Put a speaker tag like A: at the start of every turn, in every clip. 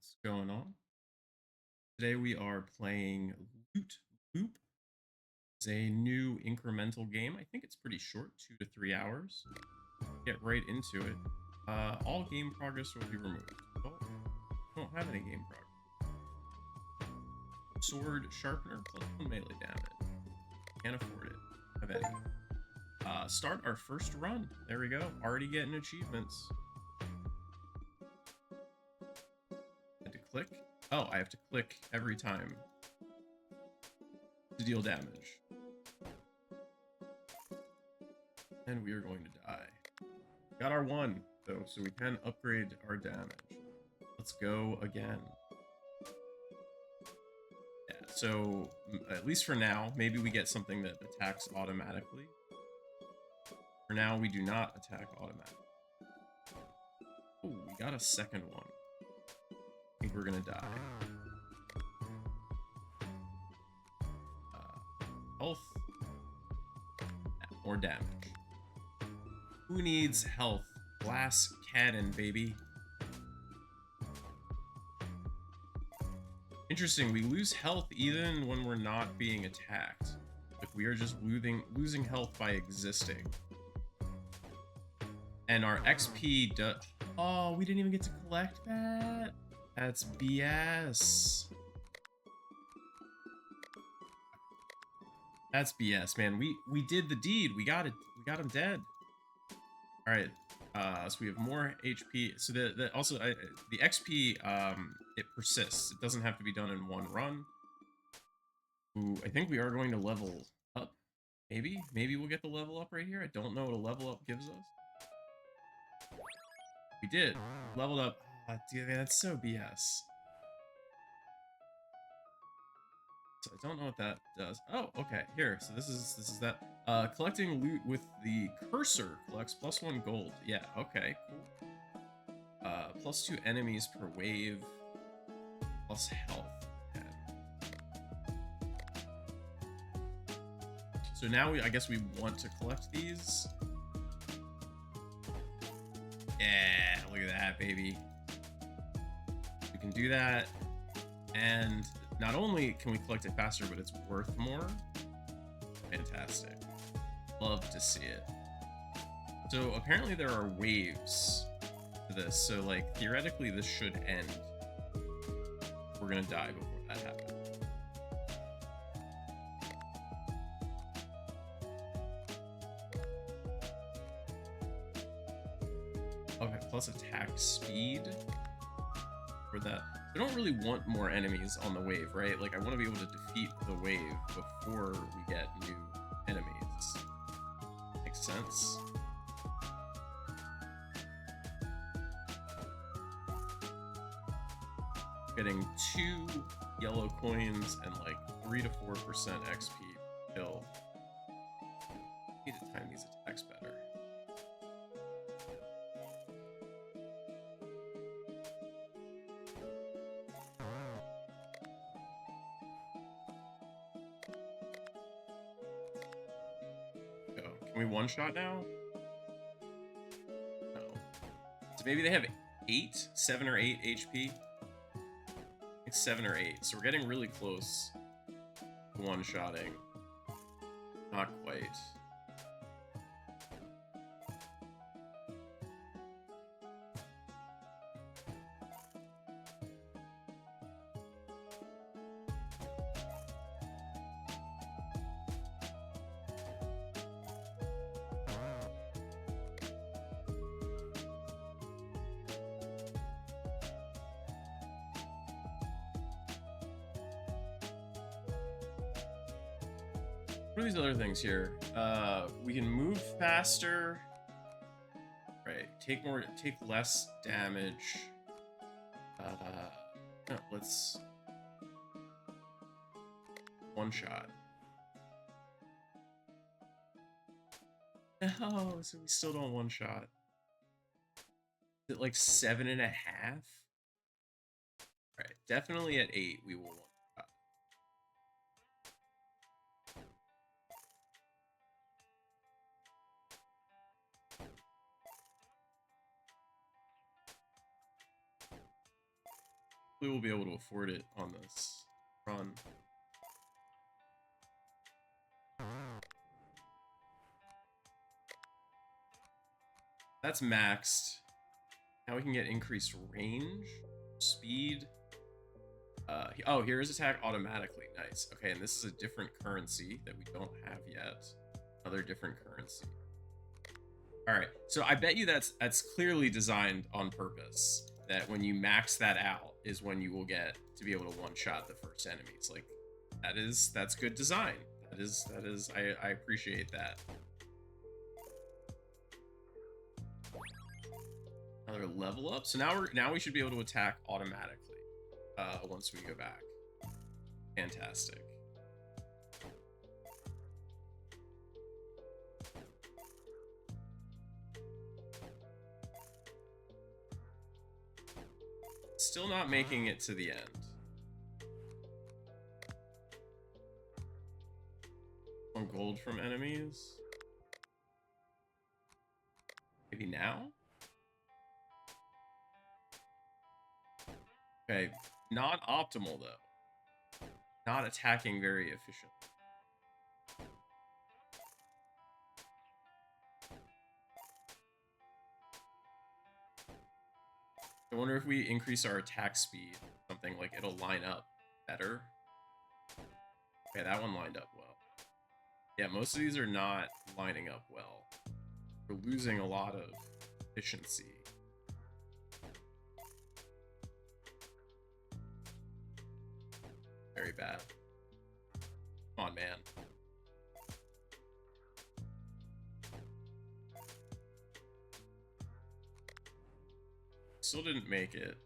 A: What's going on? Today we are playing Loot Loop. It's a new incremental game. I think it's pretty short, 2 to 3 hours. Get right into it. All game progress will be removed. Oh, I don't have any game progress. Sword sharpener +1 melee damage. Can't afford it. Have any. Start our first run. There we go. Already getting achievements. Had to click. Oh, I have to click every time to deal damage. And we are going to die. Got our 1, though, so we can upgrade our damage. Let's go again. Yeah, so at least for now, maybe we get something that attacks automatically. For now, we do not attack automatically. Oh, we got a second one. I think we're gonna die. Health. More damage. Who needs health? Glass cannon, baby. Interesting, we lose health even when we're not being attacked. Like we are just losing health by existing. And our XP does... Oh, we didn't even get to collect that? That's BS. That's BS, man. We did the deed. We got it. We got him dead. All right. So we have more HP. So the XP it persists. It doesn't have to be done in one run. Ooh, I think we are going to level up. Maybe we'll get the level up right here. I don't know what a level up gives us. We did. Leveled up. Dude, man, that's so BS. So I don't know what that does. Oh, okay. Here. So this is that. Collecting loot with the cursor collects +1 gold. Yeah. Okay. Cool. +2 enemies per wave. Plus health. Okay. So now I guess we want to collect these. Yeah. Look at that, baby. We can do that, and not only can we collect it faster, but it's worth more. Fantastic. Love to see it. So apparently there are waves to this, so like theoretically this should end. We're gonna die before that happens. Okay, plus attack speed for that. I don't really want more enemies on the wave, right? Like, I want to be able to defeat the wave before we get new enemies. Makes sense. Getting 2 yellow coins and like 3 to 4% XP kill. Need to time these attacks better. Can we one-shot now? No. So maybe they have 7 or 8 HP? I think 7 or 8. So we're getting really close to one-shotting. Not quite. What are these other things here? We can move faster. Right. Take less damage. No, let's one shot. No, so we still don't one shot. Is it like 7.5? Right. Definitely at 8 we will one. We will be able to afford it on this run. That's maxed. Now we can get increased range, speed. Oh, here is attack automatically. Nice. Okay, and this is a different currency that we don't have yet. Another different currency. All right, so I bet you that's clearly designed on purpose. That when you max that out is when you will get to be able to one-shot the first enemies. Like that's good design. That is I appreciate that. Another level up. So now we should be able to attack automatically once we go back. Fantastic. Still not making it to the end. One gold from enemies. Maybe now? Okay, not optimal though. Not attacking very efficient. I wonder if we increase our attack speed, something like it'll line up better. Okay, that one lined up well. Yeah, most of these are not lining up well. We're losing a lot of efficiency. Very bad. Come on, man. Still didn't make it.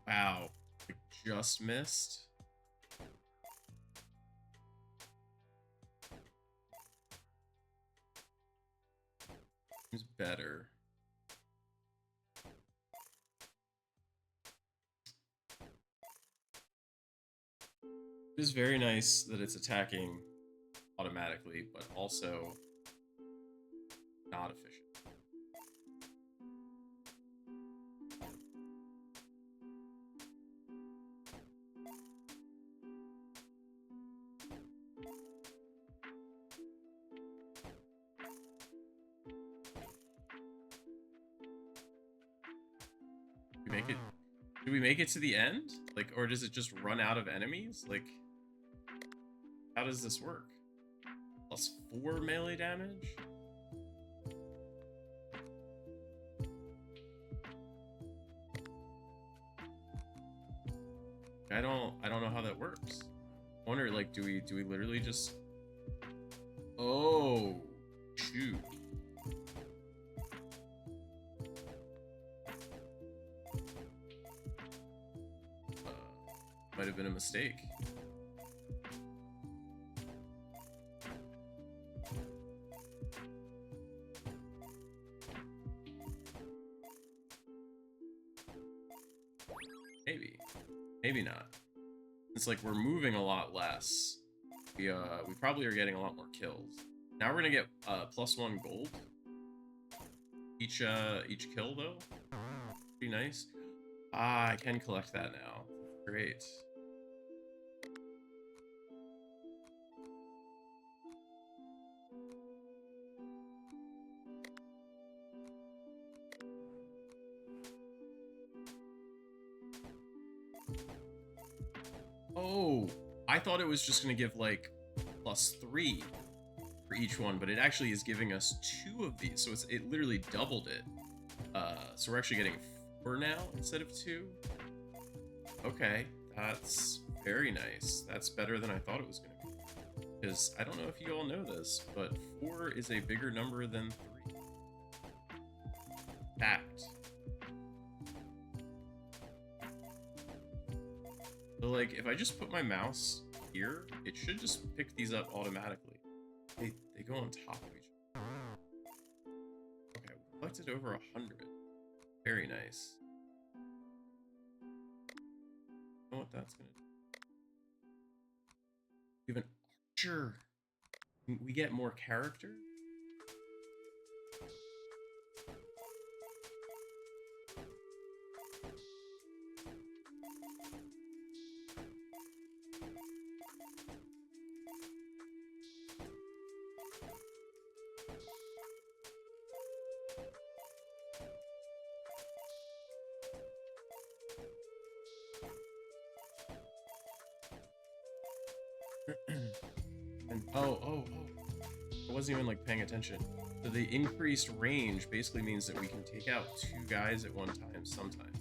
A: Wow. I just missed. Seems better. It is very nice that it's attacking automatically, but also not efficient. Did we make it? Did we make it to the end? Like, or does it just run out of enemies? Like, how does this work? +4 melee damage? I don't know how that works. I wonder, like, do we literally just... Oh, shoot. Might have been a mistake. Maybe not. It's like we're moving a lot less. We probably are getting a lot more kills. Now we're gonna get +1 gold each kill though. Pretty nice. Ah, I can collect that now. Great. Oh, I thought it was just gonna give like +3 for each one, but it actually is giving us 2 of these, so it literally doubled it. So we're actually getting 4 now instead of 2. Okay, that's very nice. That's better than I thought it was gonna be. Because I don't know if you all know this, but 4 is a bigger number than 3. Fact. So like, if I just put my mouse here, it should just pick these up automatically. They go on top of each other. Okay, we collected over 100. Very nice. know what that's gonna do. We have an archer. We get more character. And I wasn't even like paying attention. So the increased range basically means that we can take out 2 guys at one time sometime.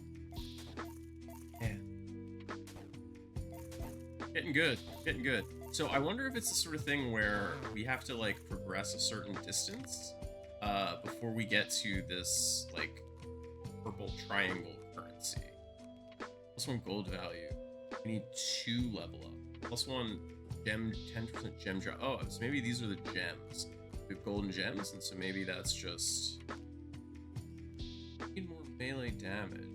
A: Man. Getting good, getting good. So I wonder if it's the sort of thing where we have to like progress a certain distance before we get to this like purple triangle currency. +1 gold value. We need 2 level up. +1 gem, 10% gem drop. Oh, so maybe these are the gems. We have golden gems, and so maybe that's just... need more melee damage.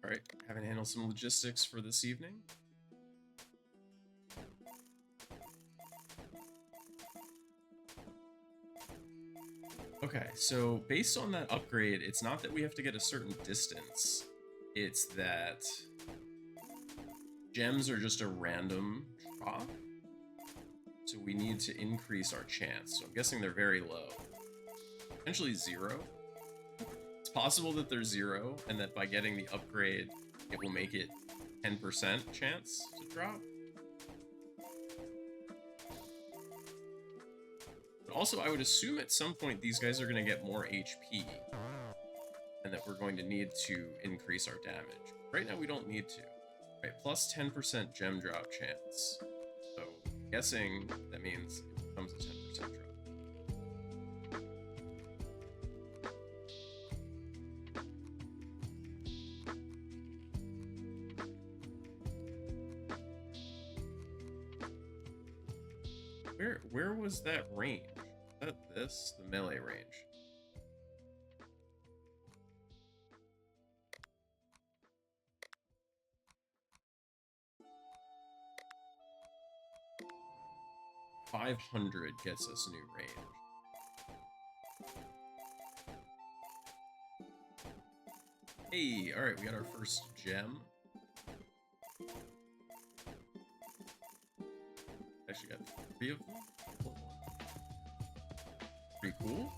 A: Alright, having to handle some logistics for this evening. Okay, so based on that upgrade, it's not that we have to get a certain distance, it's that gems are just a random drop. So we need to increase our chance. So I'm guessing they're very low. Potentially 0. It's possible that they're 0, and that by getting the upgrade, it will make it 10% chance to drop. But also, I would assume at some point these guys are going to get more HP, and that we're going to need to increase our damage. Right now, we don't need to. Right, plus 10% gem drop chance. So, I'm guessing that means it becomes a 10% drop. Where was that range? Is that this? The melee range. $500 gets us new range. Hey, alright, we got our first gem. Actually got 3 of them. Pretty cool.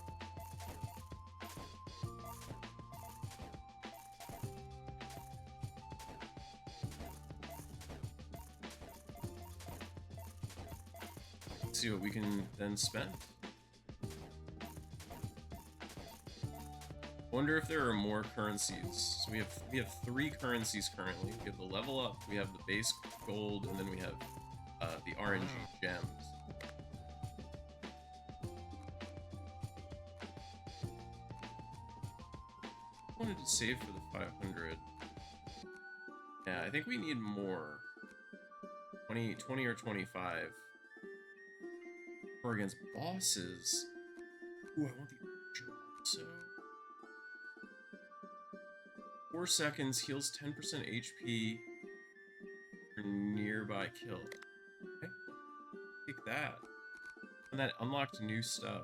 A: Let's see what we can then spend. Wonder if there are more currencies. So we have 3 currencies currently. We have the level up, we have the base gold, and then we have the RNG gems. I wanted to save for the 500. Yeah, I think we need more. 20 or 25. Or against bosses. Ooh, I want the archer also. 4 seconds, heals 10% HP for nearby kill. Okay, take that. And that unlocked new stuff.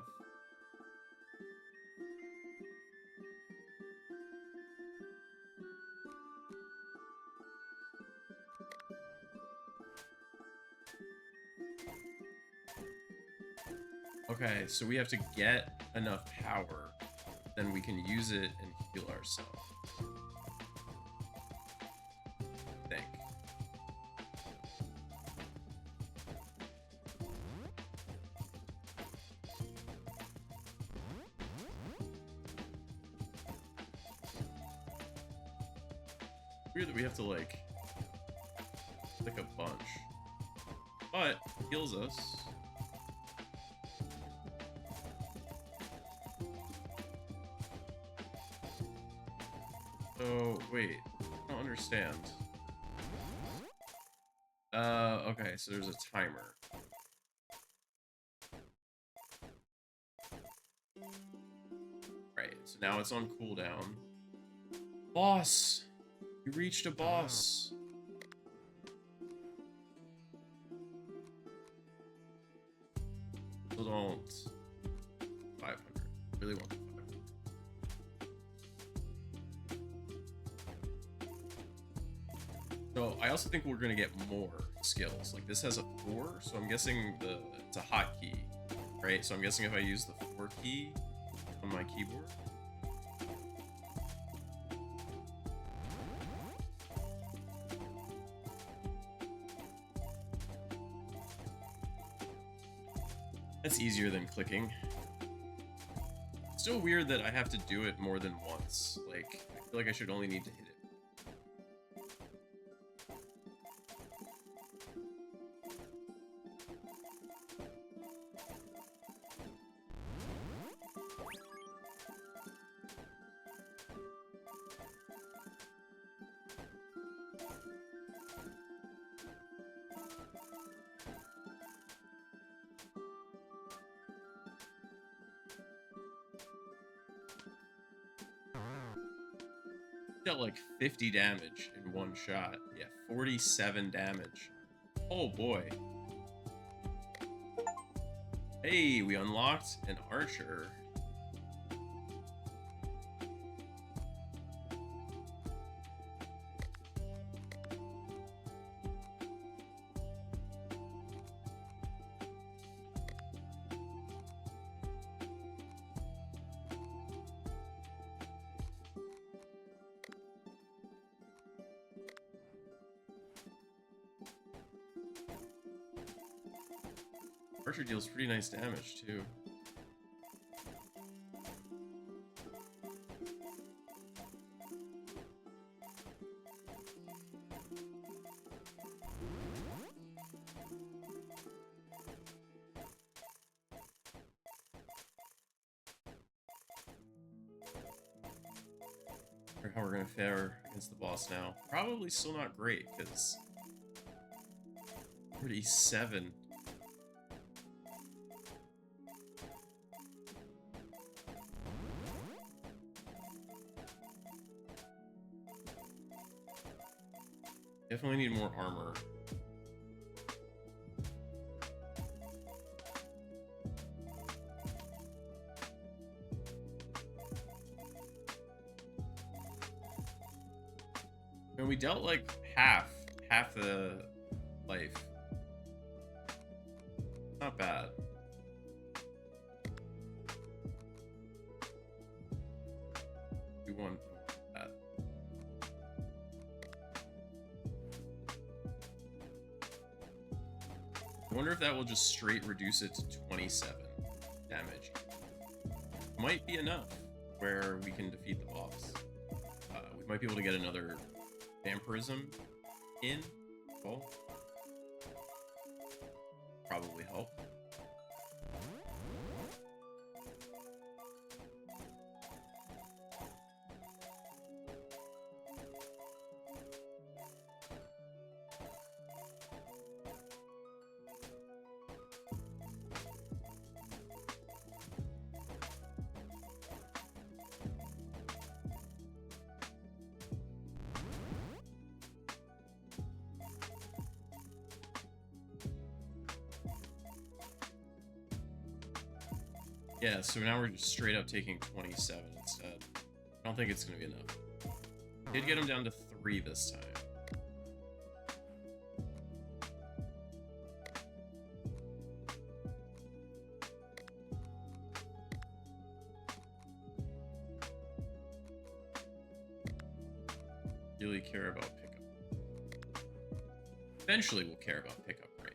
A: Okay, so we have to get enough power, then we can use it and heal ourselves. I think. Weird that we have to like a bunch, but heals us. So, wait. I don't understand. Okay, so there's a timer. Right, so now it's on cooldown. Boss! You reached a boss! Still don't. 500. Really want the 500. So I also think we're gonna get more skills. Like this has a 4, so I'm guessing it's a hotkey, right? So I'm guessing if I use the 4 key on my keyboard. That's easier than clicking. Still weird that I have to do it more than once. Like, I feel like I should only need to hit it. Dealt like 50 damage in one shot. Yeah, 47 damage. Oh boy. Hey, we unlocked an archer. Archer deals pretty nice damage, too. How we're gonna fare against the boss now. Probably still not great, because 47. Definitely need more armor. And we dealt like half the life. Not bad. We won that. I wonder if that will just straight reduce it to 27 damage. Might be enough where we can defeat the boss. We might be able to get another vampirism in. Well, probably help. Yeah, so now we're just straight up taking 27 instead. I don't think it's going to be enough. Did get him down to 3 this time. Really care about pickup. Eventually we'll care about pickup range.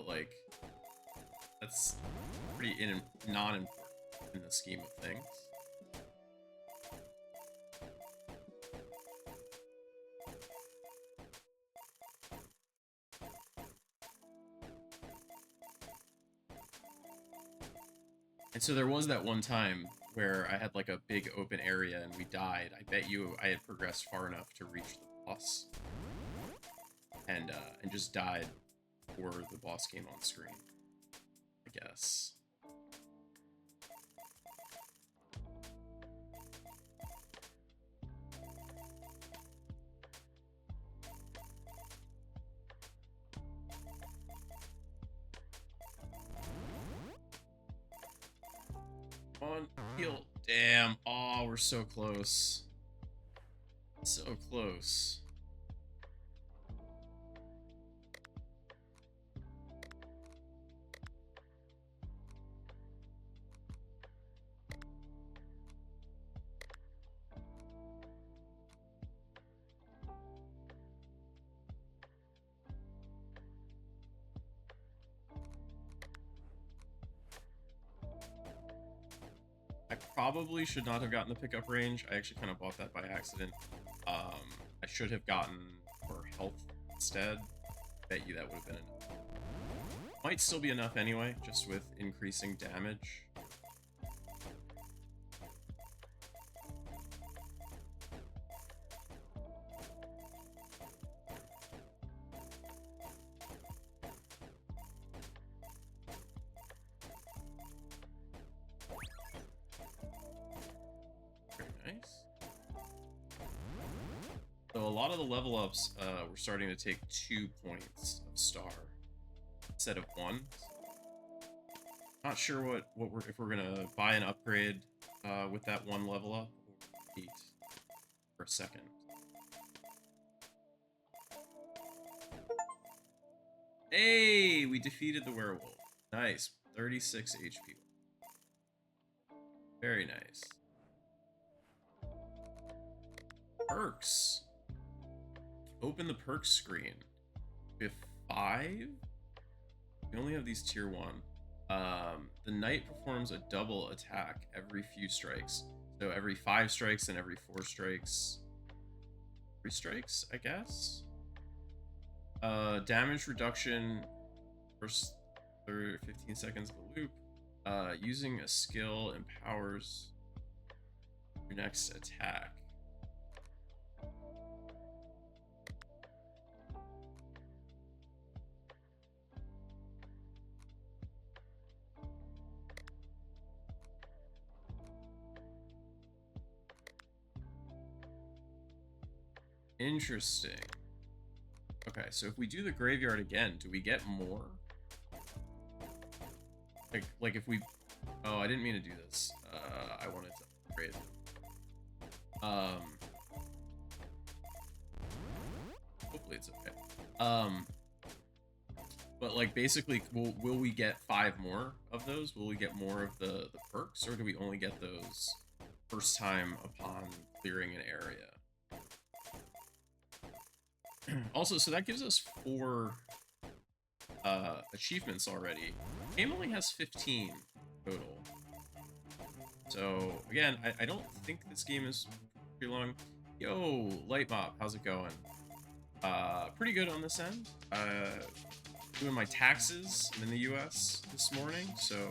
A: Like, that's pretty non-important in the scheme of things. And so there was that one time where I had like a big open area and we died. I bet you I had progressed far enough to reach the boss, and just died before the boss came on screen, I guess. On heal. Damn. Oh, we're so close. So close. I probably should not have gotten the pickup range. I actually kind of bought that by accident. I should have gotten for health instead. Bet you that would have been enough. Might still be enough anyway, just with increasing damage. So a lot of the level ups, we're starting to take 2 points of star instead of 1. Not sure if we're gonna buy an upgrade with that 1 level up or wait for a second. Hey, we defeated the werewolf. Nice, 36 HP. Very nice. Perks. Open the perks screen. We have 5. We only have these tier 1. The knight performs a double attack every few strikes. So every 5 strikes and every 4 strikes. 3 strikes, I guess. Damage reduction first 15 seconds of the loop. Using a skill empowers your next attack. Interesting. Okay, so if we do the graveyard again, do we get more? Like if we... Oh, I didn't mean to do this. I wanted to upgrade them. Hopefully it's okay. But like basically, will we get 5 more of those? Will we get more of the perks, or do we only get those first time upon clearing an area? Also, so that gives us 4 achievements already. The game only has 15 total. So, again, I don't think this game is pretty long. Yo, Light Mob, how's it going? Pretty good on this end. Doing my taxes. I'm in the US this morning, so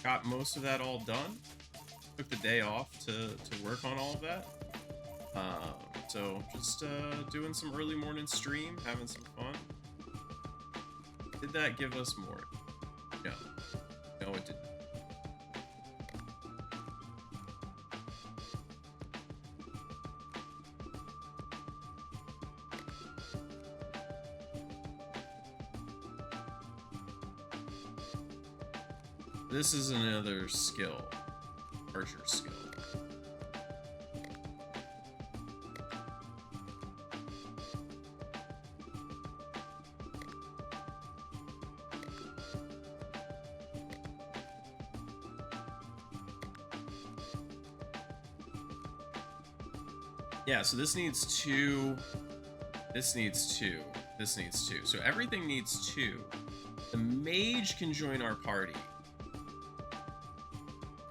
A: got most of that all done. Took the day off to work on all of that. So just doing some early morning stream, having some fun. Did that give us more? No. No, it didn't. This is another skill. Archer skill. Yeah, so this needs 2. This needs 2. This needs 2. So everything needs 2. The mage can join our party.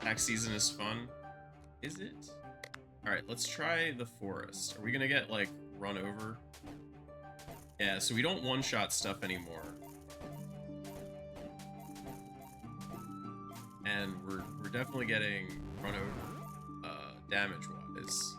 A: Tax season is fun. Is it? Alright, let's try the forest. Are we gonna get, like, run over? Yeah, so we don't one-shot stuff anymore. And we're definitely getting run over damage-wise.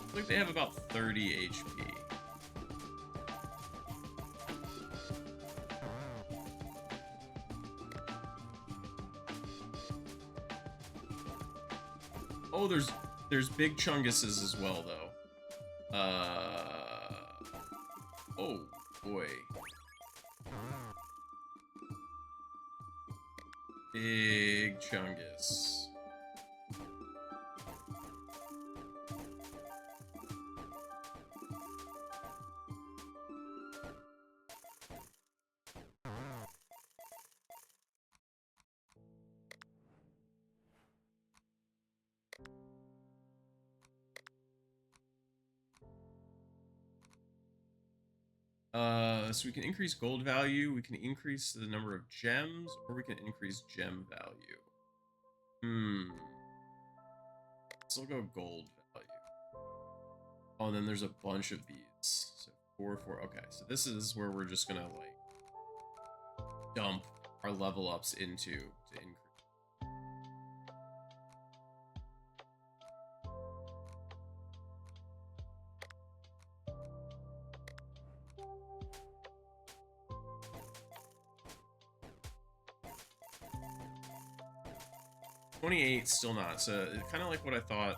A: I think they have about 30 HP. Oh, there's big chunguses as well, though. Oh boy, big chungus. So we can increase gold value, we can increase the number of gems, or we can increase gem value. Still go gold value. Oh, and then there's a bunch of these. So 4. Okay, so this is where we're just gonna like dump our level ups into to increase. 28, still not. So kind of like what I thought.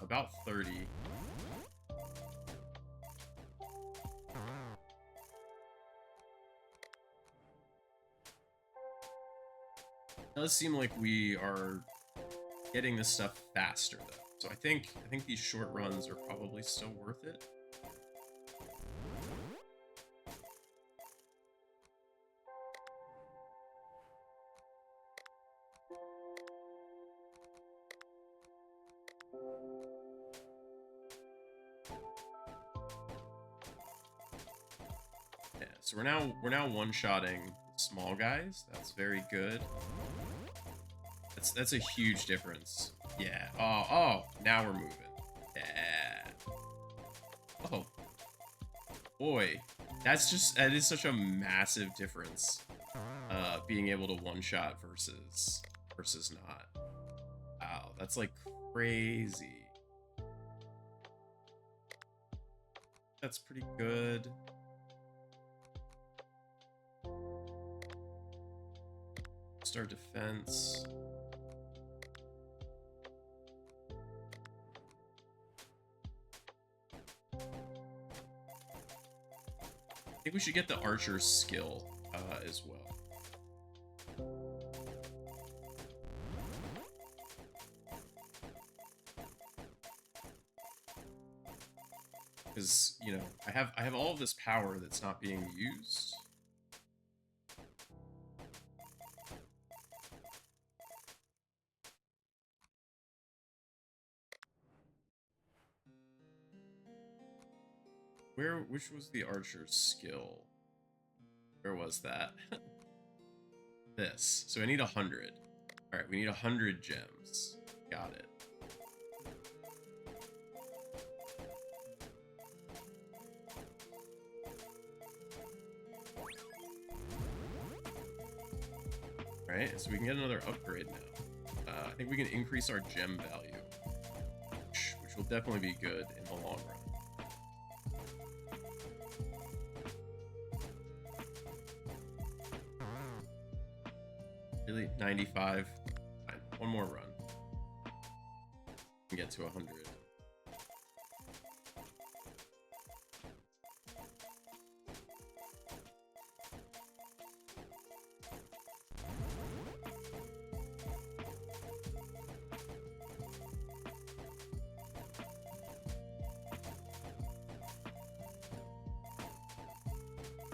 A: About 30. It does seem like we are getting this stuff faster though. So I think these short runs are probably still worth it. Yeah, so we're now one-shotting small guys. That's very good. That's a huge difference. Yeah. Oh, now we're moving. Yeah. Oh. Boy. That is such a massive difference. Being able to one-shot versus not. Wow, that's like crazy. That's pretty good. Start defense. I think we should get the archer's skill as well. Because, you know, I have all of this power that's not being used. Which was the archer's skill? Where was that? This. So I need 100. Alright, we need 100 gems. Got it. Alright, so we can get another upgrade now. I think we can increase our gem value, which will definitely be good in the long run. Really? 95? Fine. One more run. And get to 100.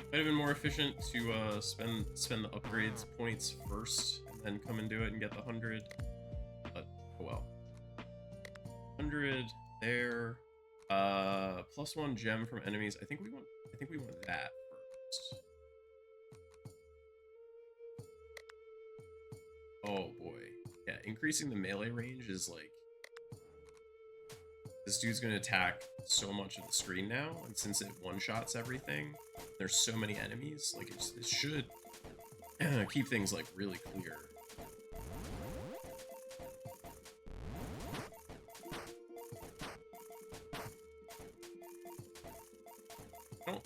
A: Might have been more efficient to spend the upgrades points first and then come and do it and get the 100. But oh well. 100 there. +1 gem from enemies. I think we want that first. Oh boy. Yeah, increasing the melee range is like... This dude's gonna attack so much of the screen now, and since it one-shots everything, there's so many enemies, like it should keep things like really clear. I don't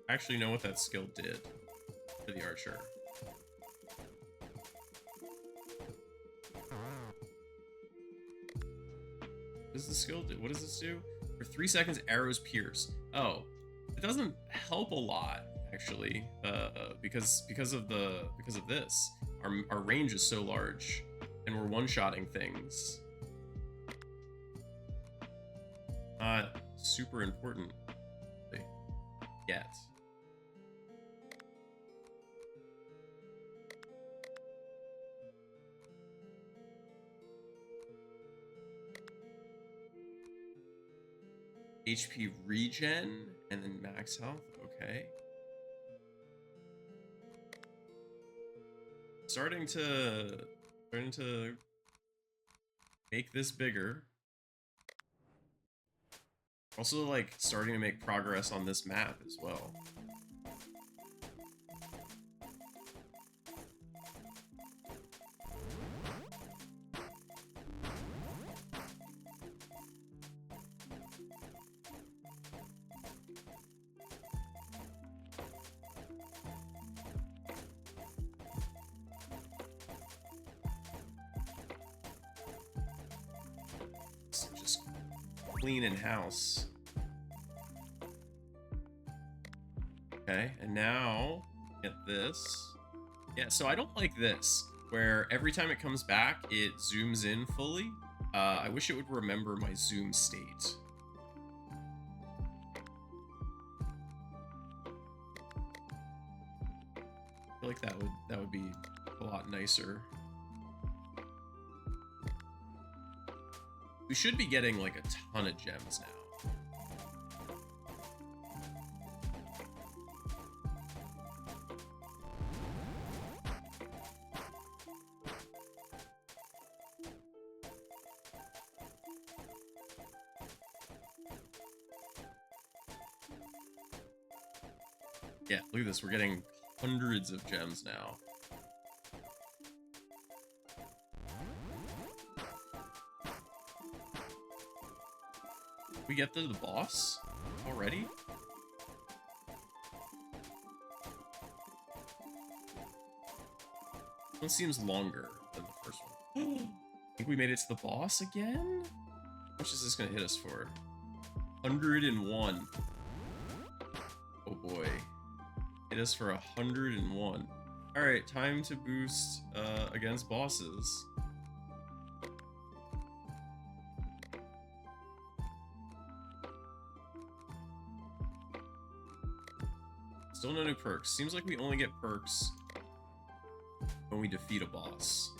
A: actually know what that skill did for the archer. What does the skill do? What does this do? For 3 seconds, arrows pierce. Oh, it doesn't help a lot actually, because of this. Our range is so large, and we're one-shotting things. Not super important yet. HP regen and then max health. Okay. Starting to make this bigger. Also, like, starting to make progress on this map as well. Just clean in house. Okay, and now get this. Yeah, so I don't like this, where every time it comes back, it zooms in fully. I wish it would remember my zoom state. I feel like that would be a lot nicer. We should be getting like a ton of gems now. Yeah, look at this. We're getting hundreds of gems now. We get to the boss already? This one seems longer than the first one. I think we made it to the boss again? How much is this going to hit us for? 101. Oh boy. Hit us for 101. Alright, time to boost against bosses. Still no new perks. Seems like we only get perks when we defeat a boss.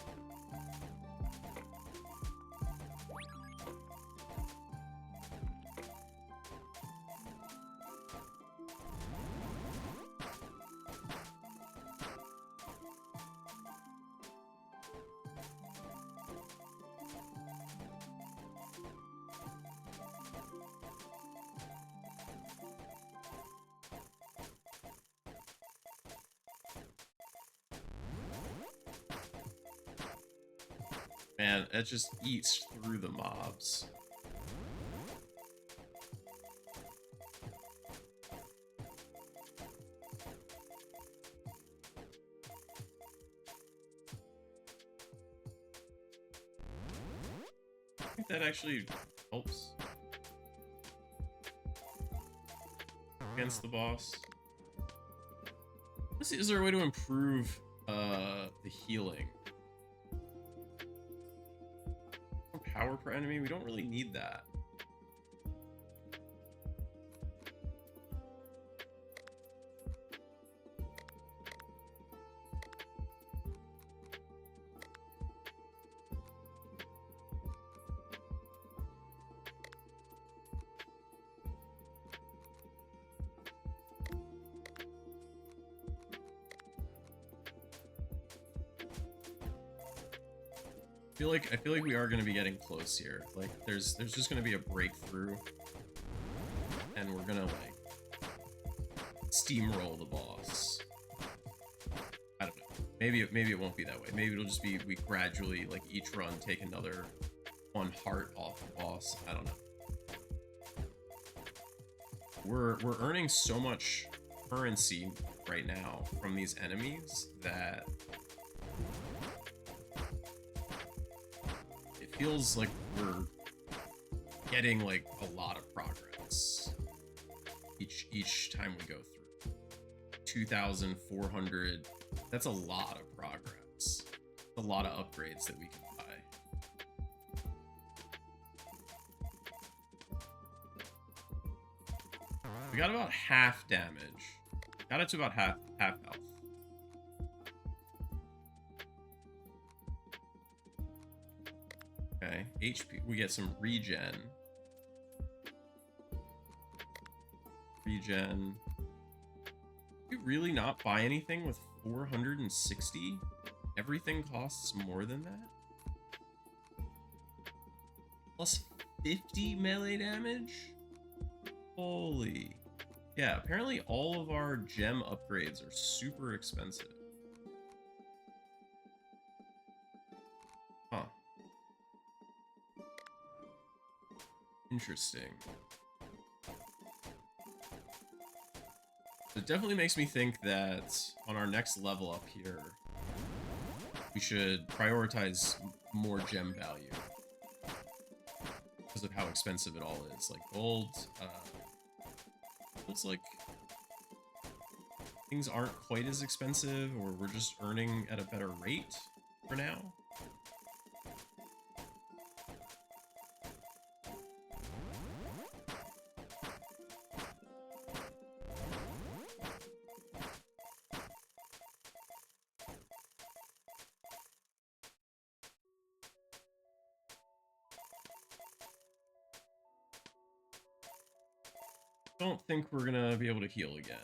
A: Man, it just eats through the mobs. I think that actually helps against the boss. Let's see, is there a way to improve the healing? Power per enemy? We don't really need that. I feel like we are gonna be getting close here. Like there's just gonna be a breakthrough, and we're gonna like steamroll the boss. I don't know. Maybe it won't be that way. Maybe it'll just be we gradually like each run take another 1 heart off the boss. I don't know. We're earning so much currency right now from these enemies that it feels like we're getting like a lot of progress each time we go through. 2,400. That's a lot of progress. A lot of upgrades that we can buy. We got about half damage. Got it to about half health. Okay, HP. We get some regen. Regen. Did we really not buy anything with 460? Everything costs more than that? Plus 50 melee damage? Holy. Yeah, apparently all of our gem upgrades are super expensive. Huh. Interesting. It definitely makes me think that on our next level up here, we should prioritize more gem value because of how expensive it all is. Like gold, feels like things aren't quite as expensive, or we're just earning at a better rate for now. Don't think we're gonna be able to heal again.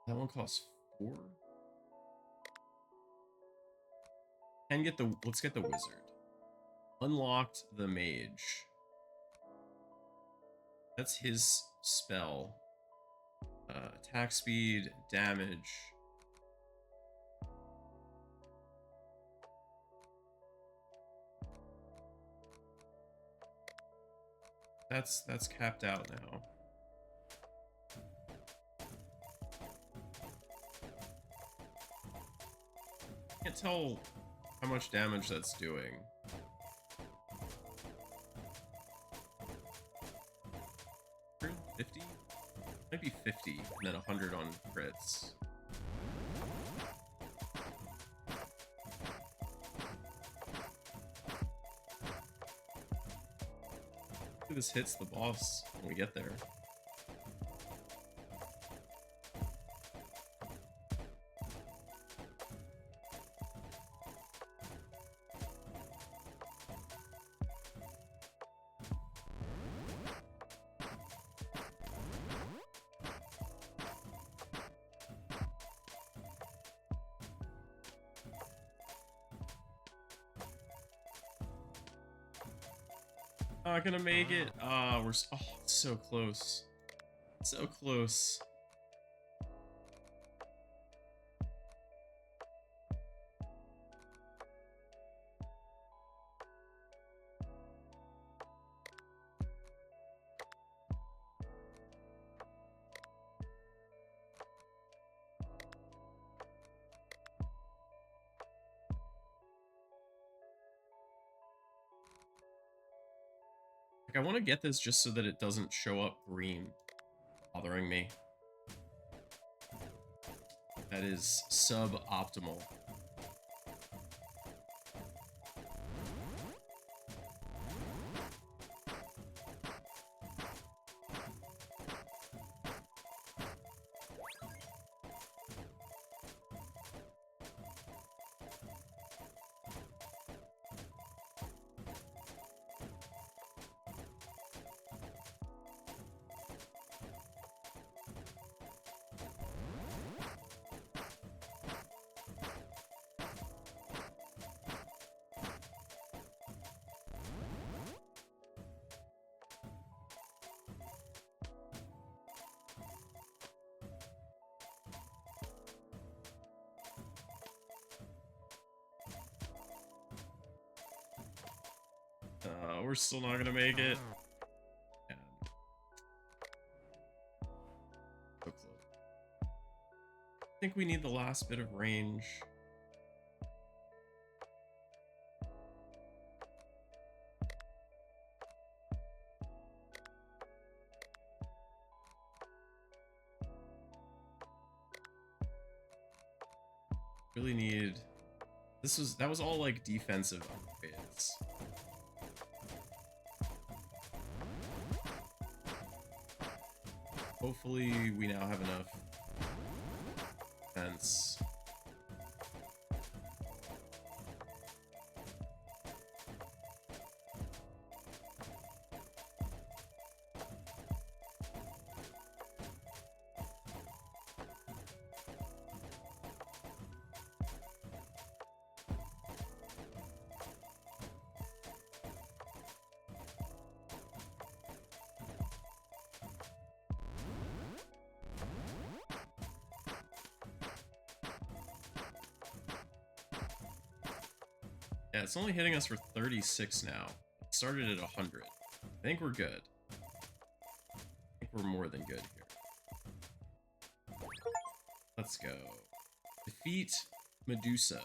A: That one costs 4. And let's get the wizard. Unlocked the mage. That's his spell. Attack speed, damage. That's capped out now. Can't tell how much damage that's doing. $50? Might be 50 and then 100 on crits. This hits the boss when we get there. Not gonna make it. We're so close. So close. I want to get this just so that it doesn't show up green, bothering me. That is suboptimal. We're still not gonna make it. And so close. I think we need the last bit of range. Really need. That was all like defensive upgrades. Hopefully we now have enough defense. Yeah, it's only hitting us for 36 now. It started at 100. I think we're good. I think we're more than good here. Let's go. Defeat Medusa.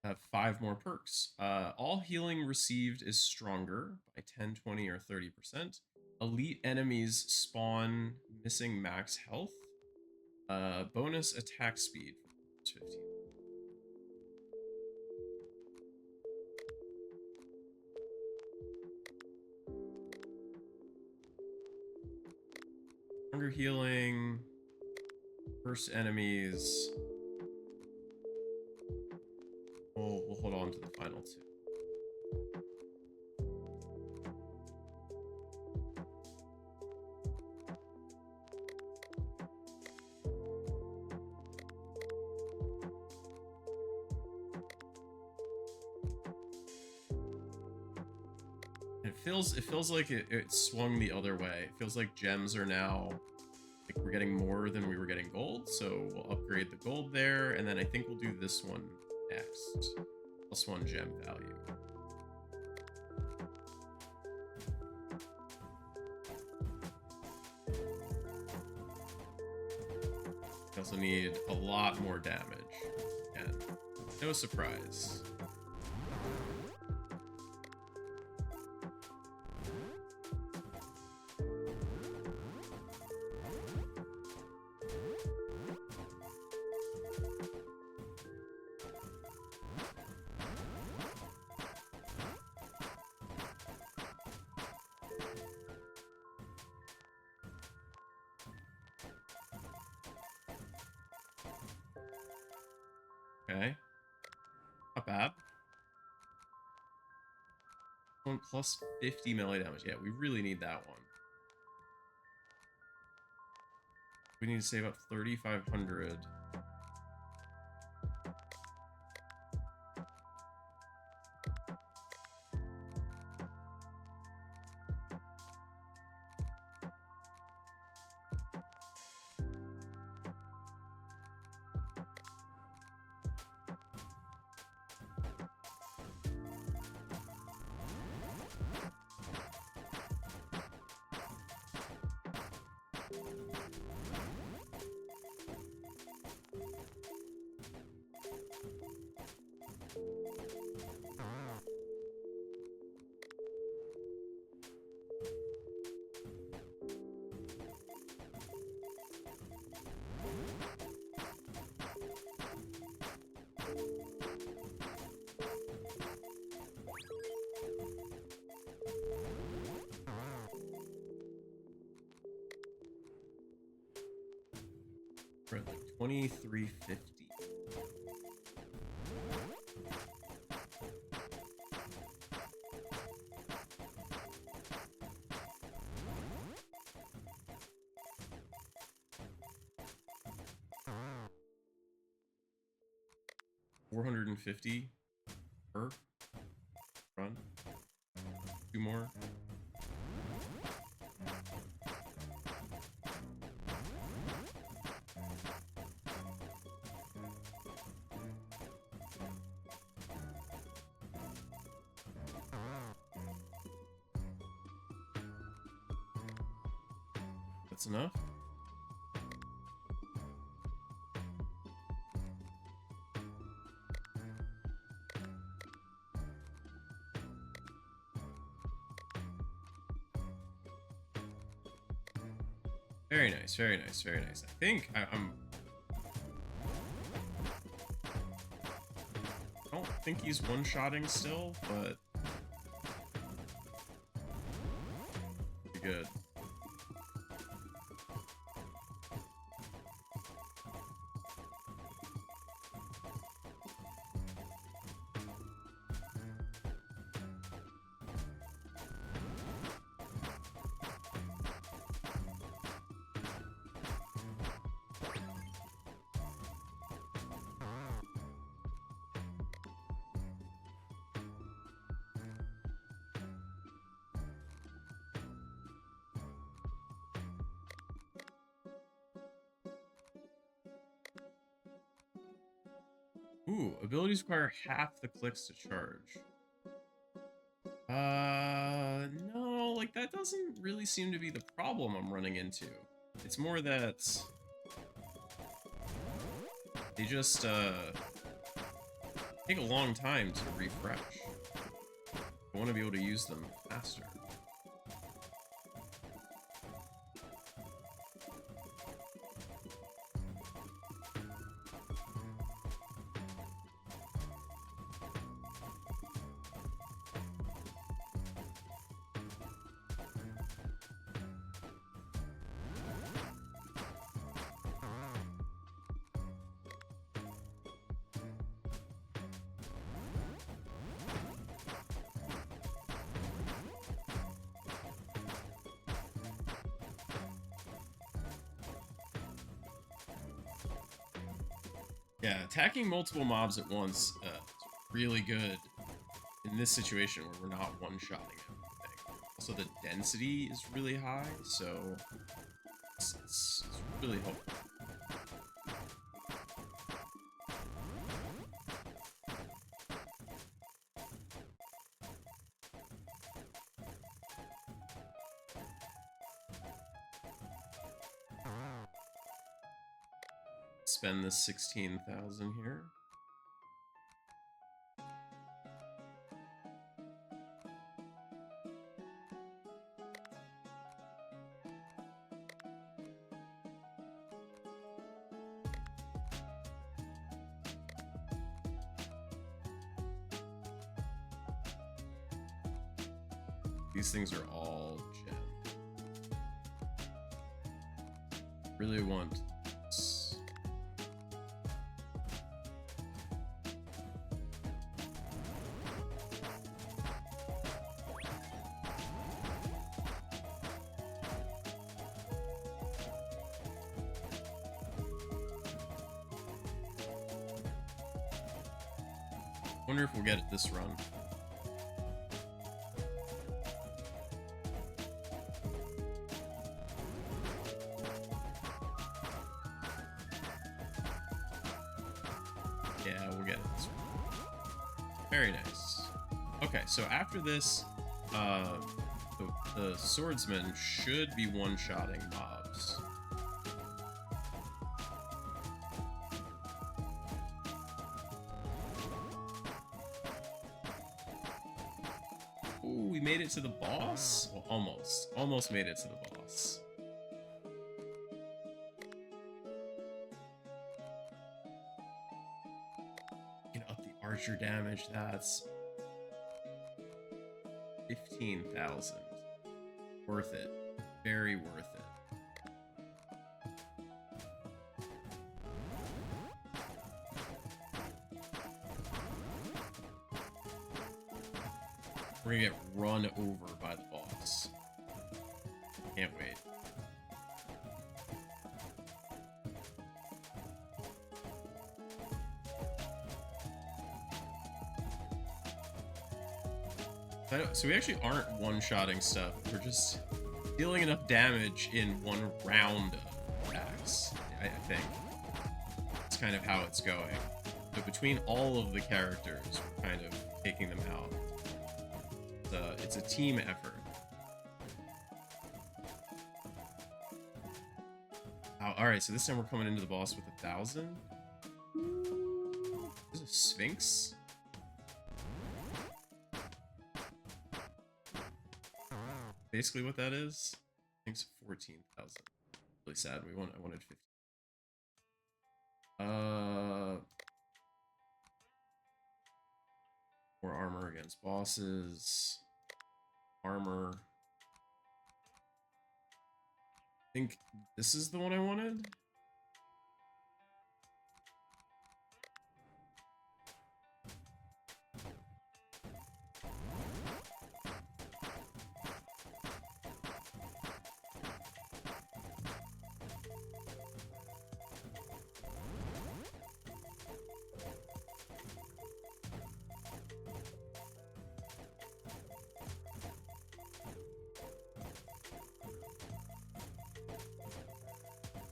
A: Have 5 more perks. All healing received is stronger by 10, 20, or 30%. Elite enemies spawn missing max health. Bonus attack speed for 15. Stronger healing. First enemies. We'll hold on to the final 2. It feels like it swung the other way. It feels like gems are now, like, we're getting more than we were getting gold, so we'll upgrade the gold there, and then I think we'll do this one next. +1 gem value. We also need a lot more damage. And no surprise. Okay. Not bad. One plus 50 melee damage. Yeah, we really need that one. We need to save up 3,500. We're at like 2,350. $450 per run. 2 more. That's enough. Very nice, very nice, very nice. I think I'm... I don't think he's one-shotting still, but... pretty good. Ooh, abilities require half the clicks to charge. No, like that doesn't really seem to be the problem I'm running into. It's more that they just take a long time to refresh. I want to be able to use them faster. Yeah, attacking multiple mobs at once is really good in this situation where we're not one-shotting everything. Also, the density is really high, so it's really helpful. Spend the 16,000 here. These things are all gem. Really want this. Wonder if we'll get it this run. Yeah, we'll get it this run. Very nice. Okay, so after this, the swordsman should be one-shotting mobs. Ooh, we made it to the boss? Well, almost. Almost made it to the boss. You can up the archer damage. That's 15,000. Worth it. Very worth it. We're gonna get run over by the boss. Can't wait. So we actually aren't one-shotting stuff. We're just dealing enough damage in one round of attacks, I think. That's kind of how it's going. So between all of the characters, we're kind of taking them out. It's a team effort. Oh, all right, so this time we're coming into the boss with 1,000. There's a Sphinx. Basically, what that is. Sphinx 14,000. Really sad. I wanted 50. More armor against bosses. Armor. I think this is the one I wanted.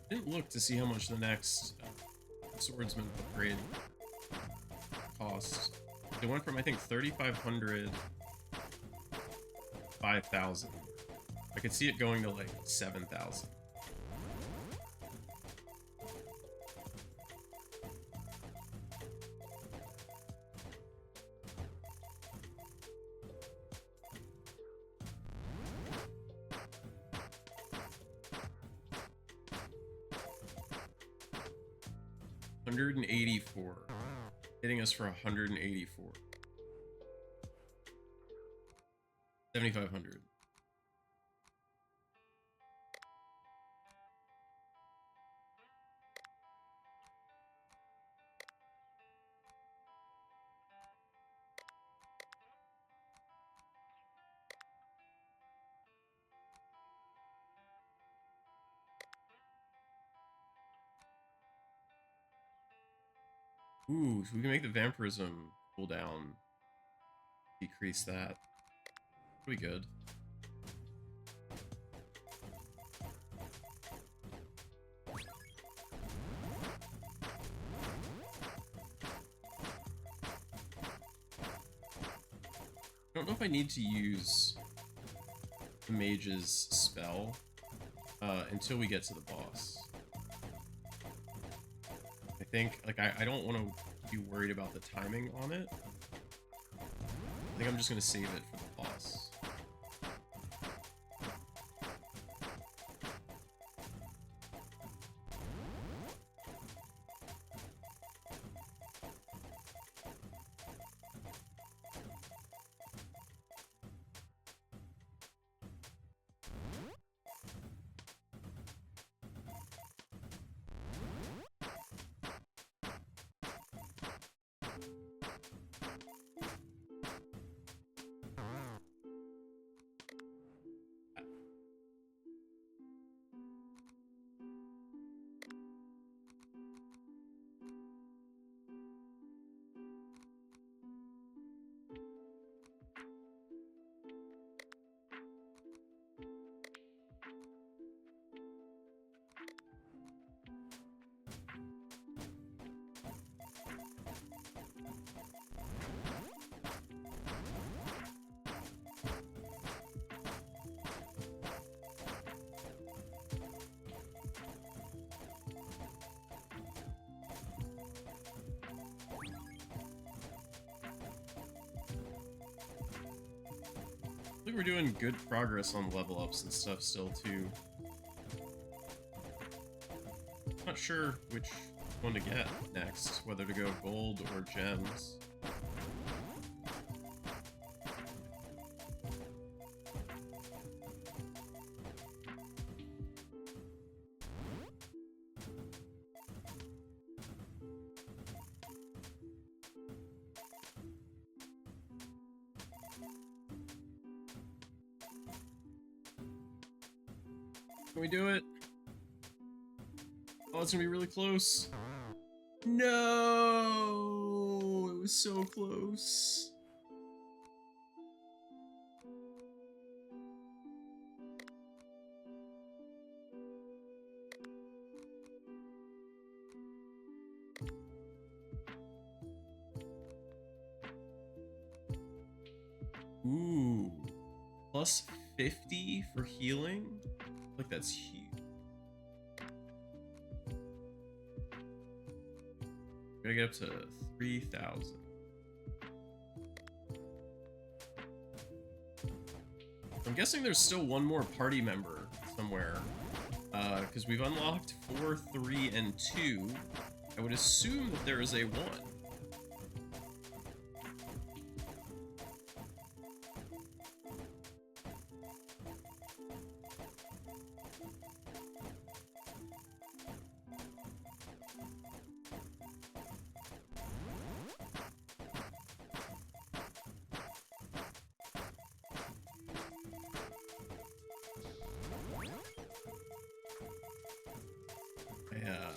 A: Didn't look to see how much the next swordsman upgrade cost. It went from, I think, 3,500 5,000. I could see it going to like 7,000. $184, hitting us for 184. 7,500. Ooh, so we can make the vampirism cooldown. Decrease that. Pretty good. I don't know if I need to use the mage's spell until we get to the boss. I think, like, I don't want to be worried about the timing on it. I think I'm just going to save it for the boss. I think we're doing good progress on level ups and stuff still too. Not sure which one to get next, whether to go gold or gems. Can we do it? Oh, it's gonna be really close. No! It was so close. Ooh. Plus 50 for healing? Like, that's huge. We're gonna get up to 3,000. I'm guessing there's still one more party member somewhere, because we've unlocked 4, 3, and 2. I would assume that there is a 1.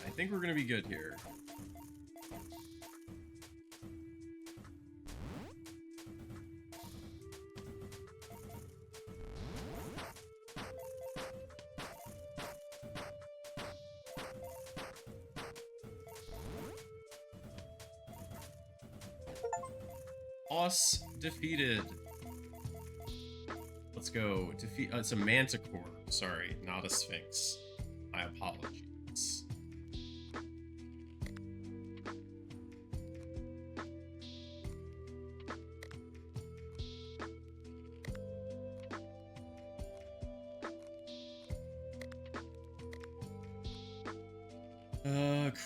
A: I think we're gonna be good here. Boss defeated. Let's go. Defeat. It's a manticore. Sorry, not a sphinx. My apologies.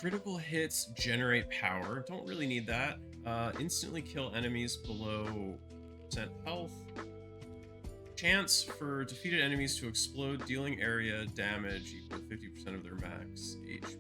A: Critical hits generate power. Don't really need that. Instantly kill enemies below % health. Chance for defeated enemies to explode, dealing area damage equal to 50% of their max HP.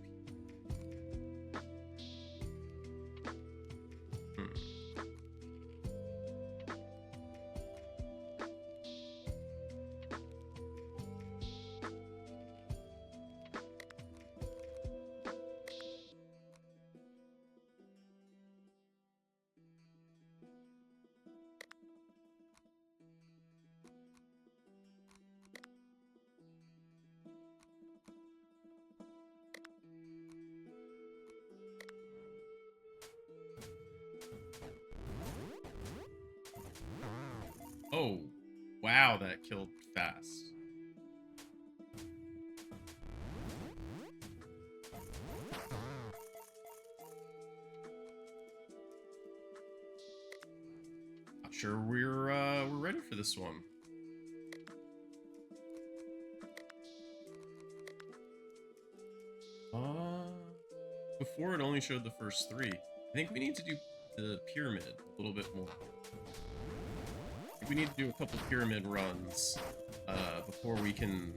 A: Oh, wow, that killed fast. Not sure we're ready for this one. Before it only showed the first 3. I think we need to do the pyramid a little bit more. We need to do a couple pyramid runs before we can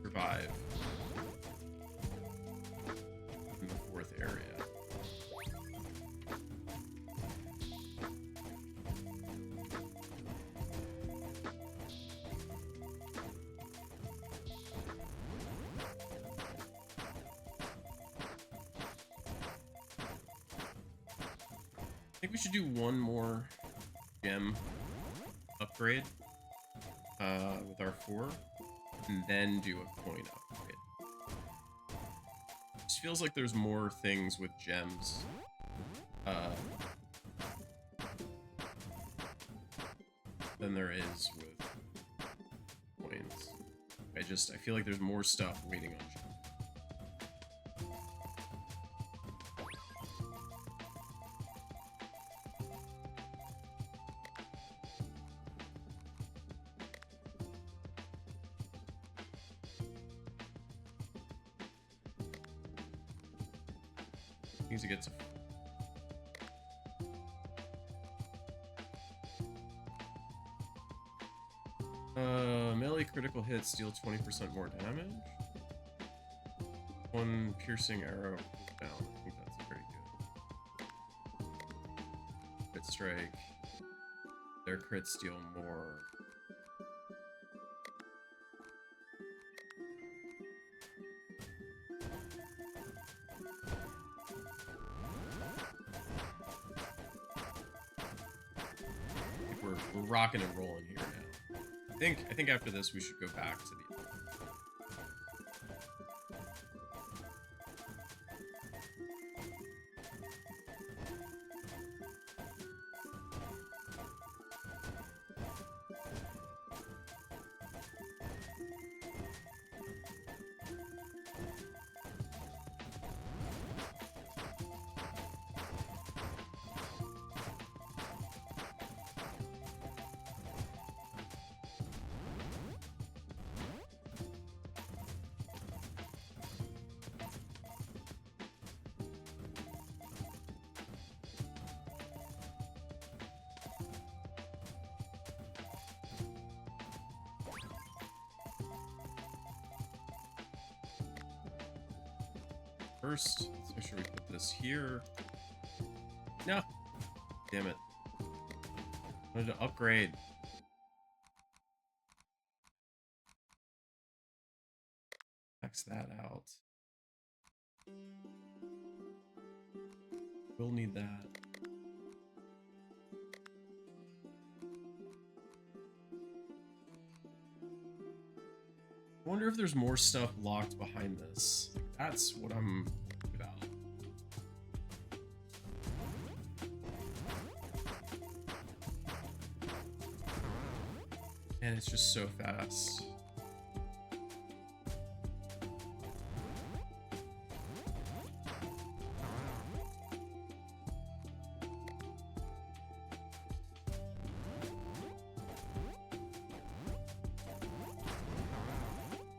A: survive in the 4th area. I think we should do one more gem upgrade with our 4, and then do a coin upgrade. It just feels like there's more things with gems than there is with coins. I feel like there's more stuff waiting on gems. Needs to get to melee critical hits deal 20% more damage. 1 piercing arrow down. I think that's very good. Crit strike. Their crits deal more. We're rocking and rolling here now. I think after this we should go back to the first. Let's make sure we put this here. No! Damn it. I wanted to upgrade. Max that out. We'll need that. I wonder if there's more stuff locked behind this. Like, that's what I'm about. And it's just so fast.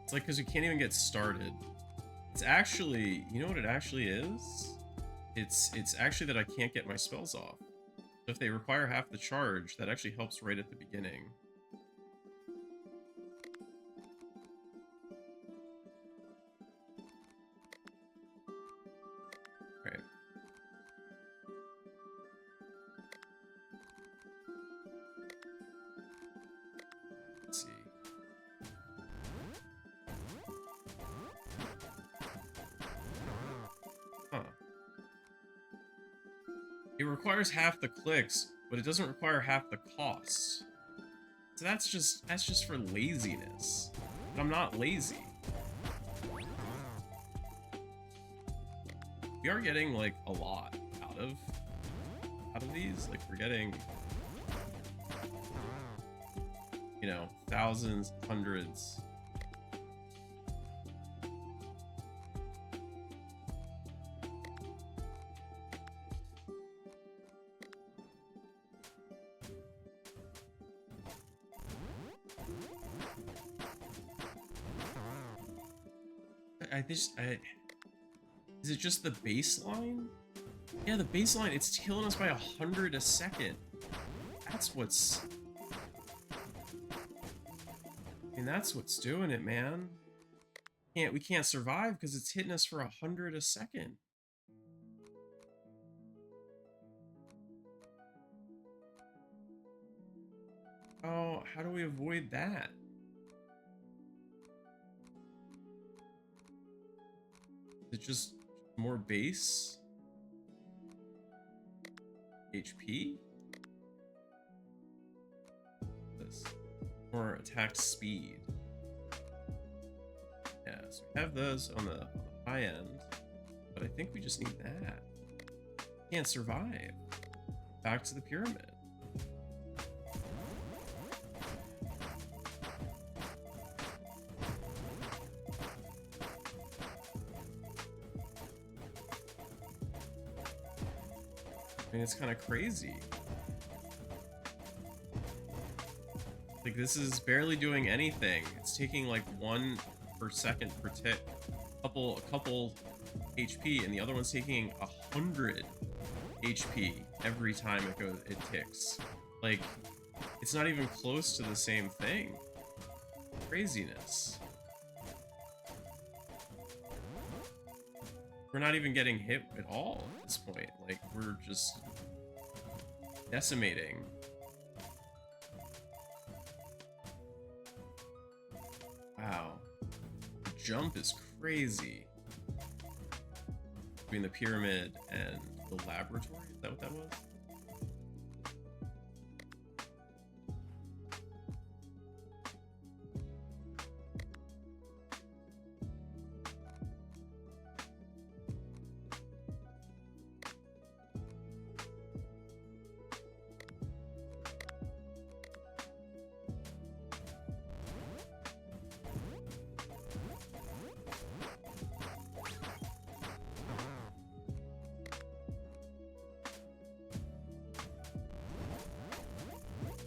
A: It's like, because you can't even get started. It's actually, you know what it actually is? It's actually that I can't get my spells off. So if they require half the charge, that actually helps right at the beginning. Right. Let's see. Huh. It requires half the clicks, but it doesn't require half the cost. So that's just for laziness. But I'm not lazy. We are getting like a lot out of these. Like, we're getting, you know, thousands, hundreds. Is it just the baseline? Yeah, the baseline, it's killing us by 100 a second. That's what's... I mean, that's what's doing it, man. We can't survive because it's hitting us for 100 a second. Oh, how do we avoid that? Is it just more base HP? This more attack speed. Yeah, so we have those on the high end, but I think we just need that. Can't survive. Back to the pyramid. I mean, it's kind of crazy. Like, this is barely doing anything. It's taking like 1 per second per tick. A couple HP, and the other one's taking 100 HP every time it ticks. Like, it's not even close to the same thing. Craziness. We're not even getting hit at all at this point. Like, we're just decimating. Wow. The jump is crazy. Between the pyramid and the laboratory, is that what that was?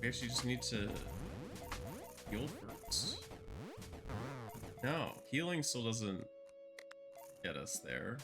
A: We actually just need to heal first. No, healing still doesn't get us there.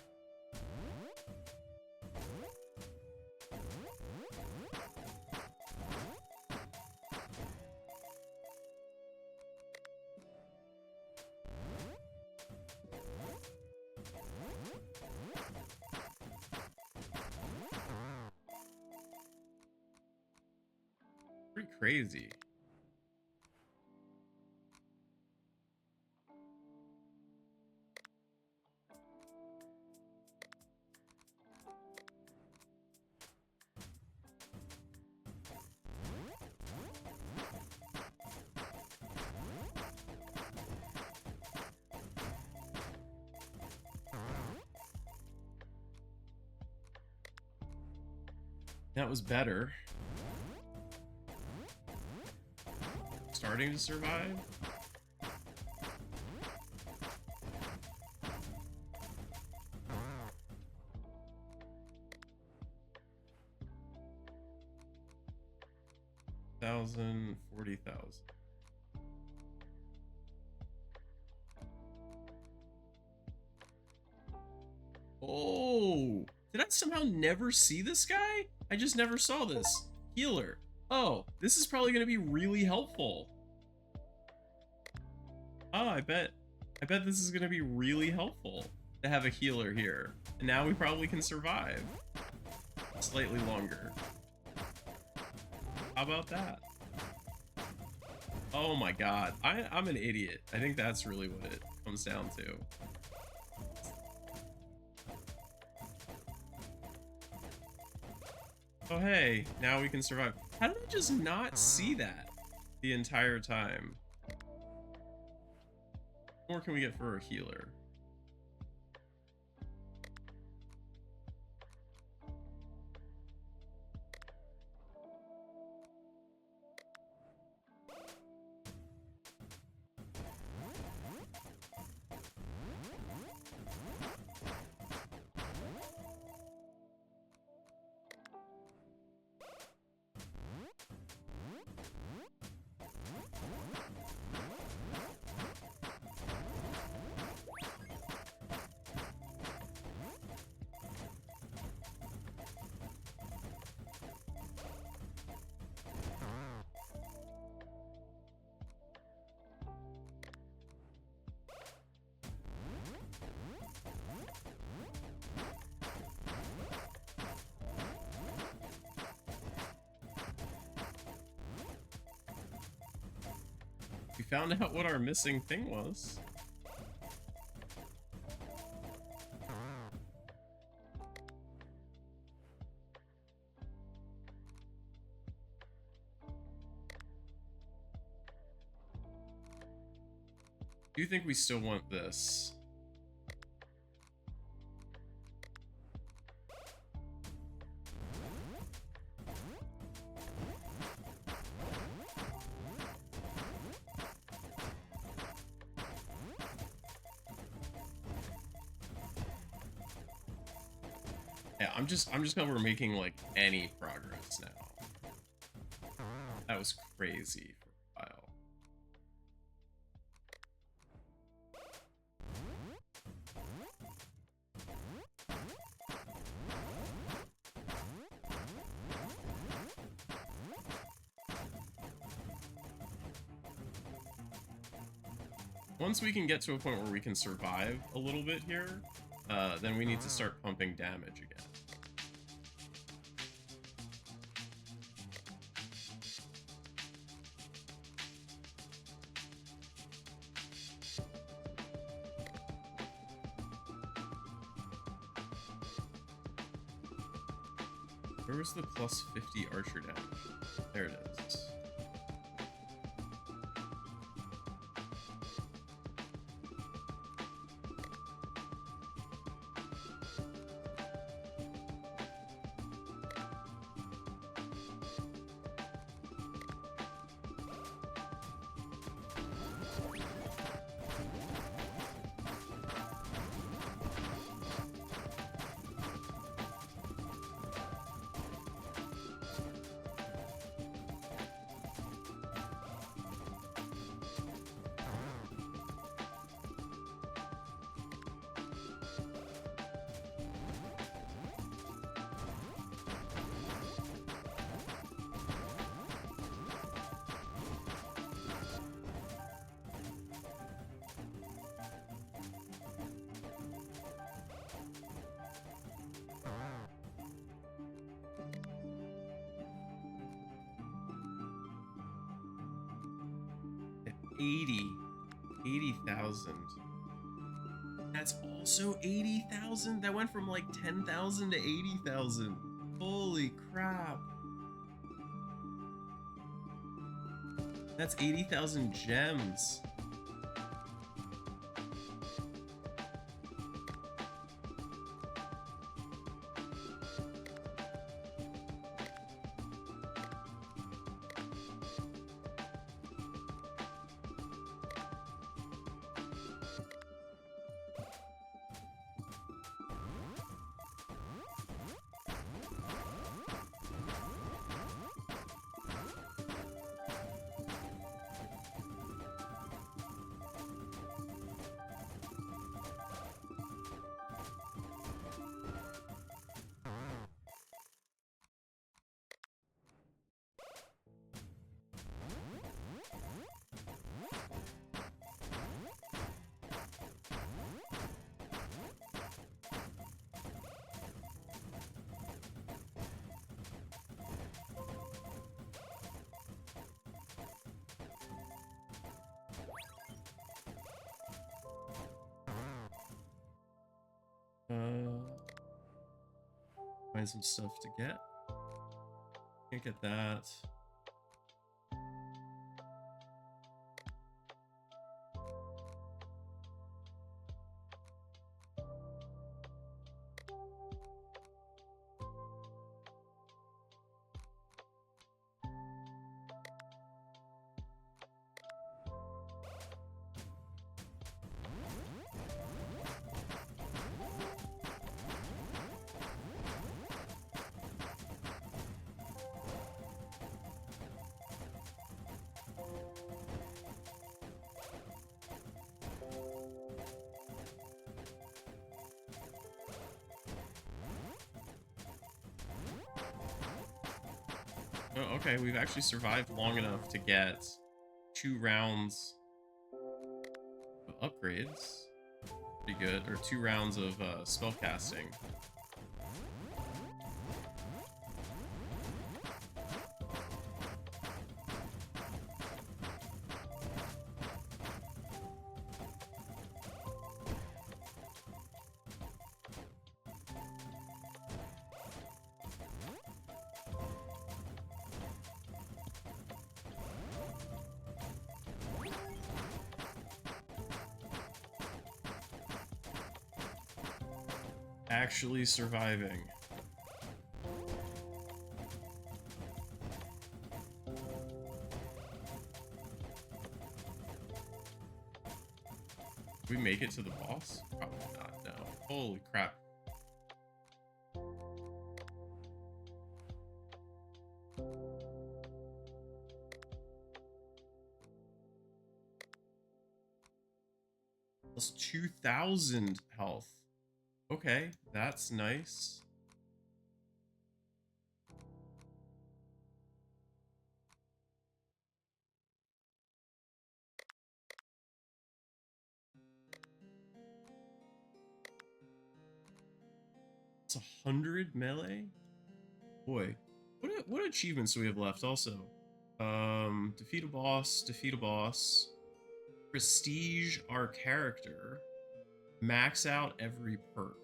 A: Pretty crazy. That was better. Starting to survive. $40,000. Oh, did I somehow never see this guy? I just never saw this. Healer. Oh, this is probably going to be really helpful. Oh, I bet this is going to be really helpful to have a healer here. And now we probably can survive slightly longer. How about that? Oh my god, I'm an idiot. I think that's really what it comes down to. Oh hey, now we can survive. How did I just not see that the entire time? What more can we get for a healer? We found out what our missing thing was. Do you think we still want this? Yeah, I'm just glad we're making like any progress now. That was crazy for a while. Once we can get to a point where we can survive a little bit here, then we need to start pumping damage again. Where was the plus 50 archer damage? There it is. 80,000. That's also 80,000? That went from like 10,000 to 80,000. Holy crap. That's 80,000 gems. Find some stuff to get. Can't get that. Oh, okay, we've actually survived long enough to get 2 rounds of upgrades. Pretty good. Or 2 rounds of spell casting. Actually surviving. Did we make it to the boss? Probably not, no. Holy crap. Plus 2,000 health. Okay, that's nice. It's 100 melee? Boy, what achievements do we have left also? Defeat a boss, prestige our character, max out every perk.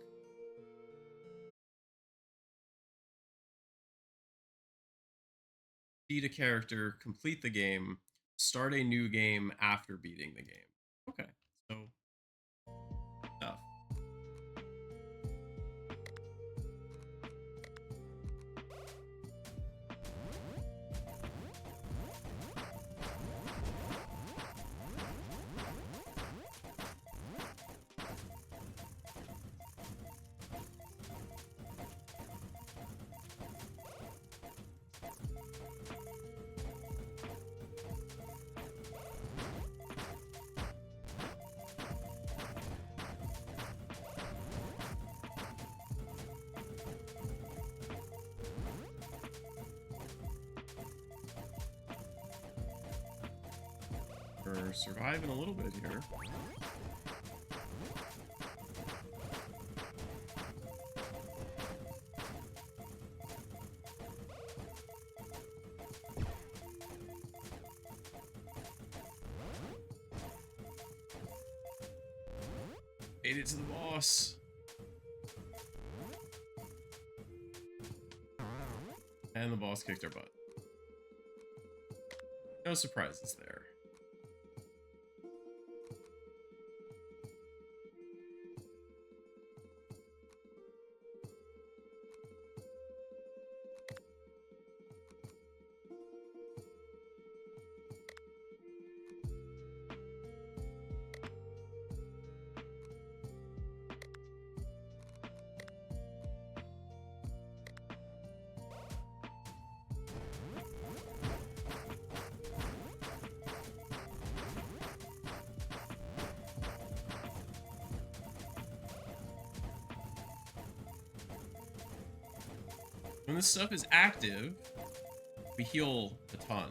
A: Beat a character, complete the game, start a new game after beating the game. Okay, so stuff. We're surviving a little bit here. made it to the boss. And the boss kicked our butt. No surprises there. When this stuff is active, we heal a ton.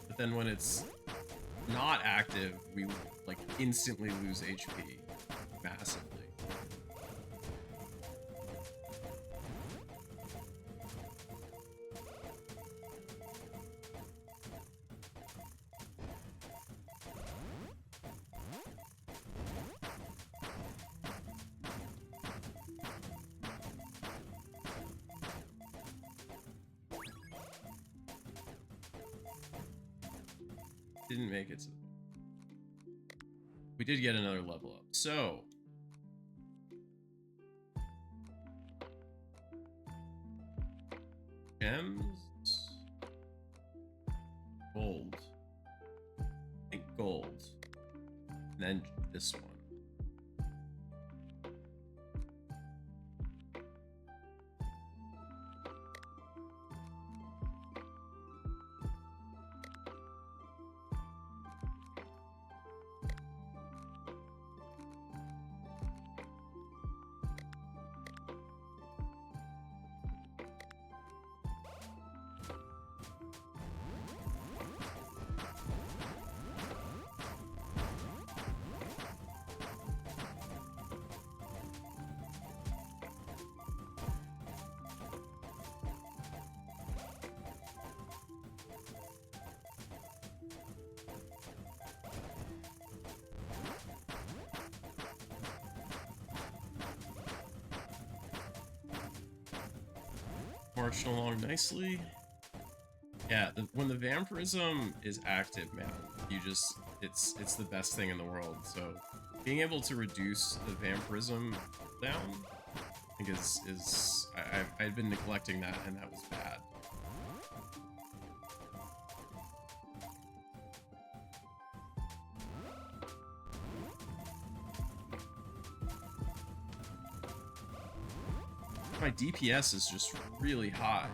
A: But then when it's not active, we like instantly lose HP massively. Didn't make it to we did get another level up. So gems, gold, I think gold, and then this one. Marching along nicely. Yeah, when the vampirism is active, man, you just it's the best thing in the world. So being able to reduce the vampirism down, I think is I've been neglecting that, and that was bad. My DPS is just really high.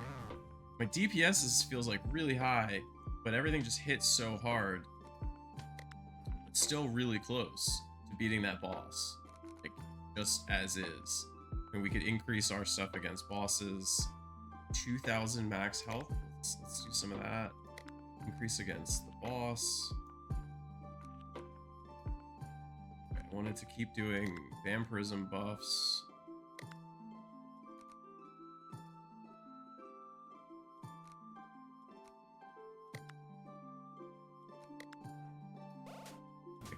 A: My DPS feels like really high, but everything just hits so hard. It's still really close to beating that boss, like just as is. And we could increase our stuff against bosses. 2,000 max health. Let's do some of that. Increase against the boss. I wanted to keep doing vampirism buffs.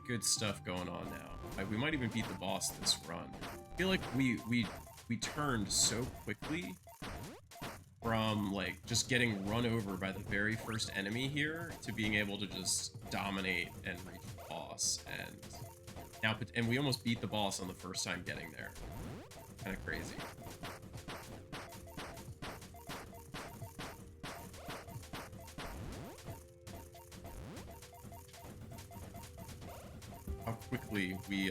A: Good stuff going on now. Like, we might even beat the boss this run. I feel like we turned so quickly from like just getting run over by the very first enemy here to being able to just dominate and reach the boss, and now we almost beat the boss on the first time getting there. Kind of crazy. How quickly we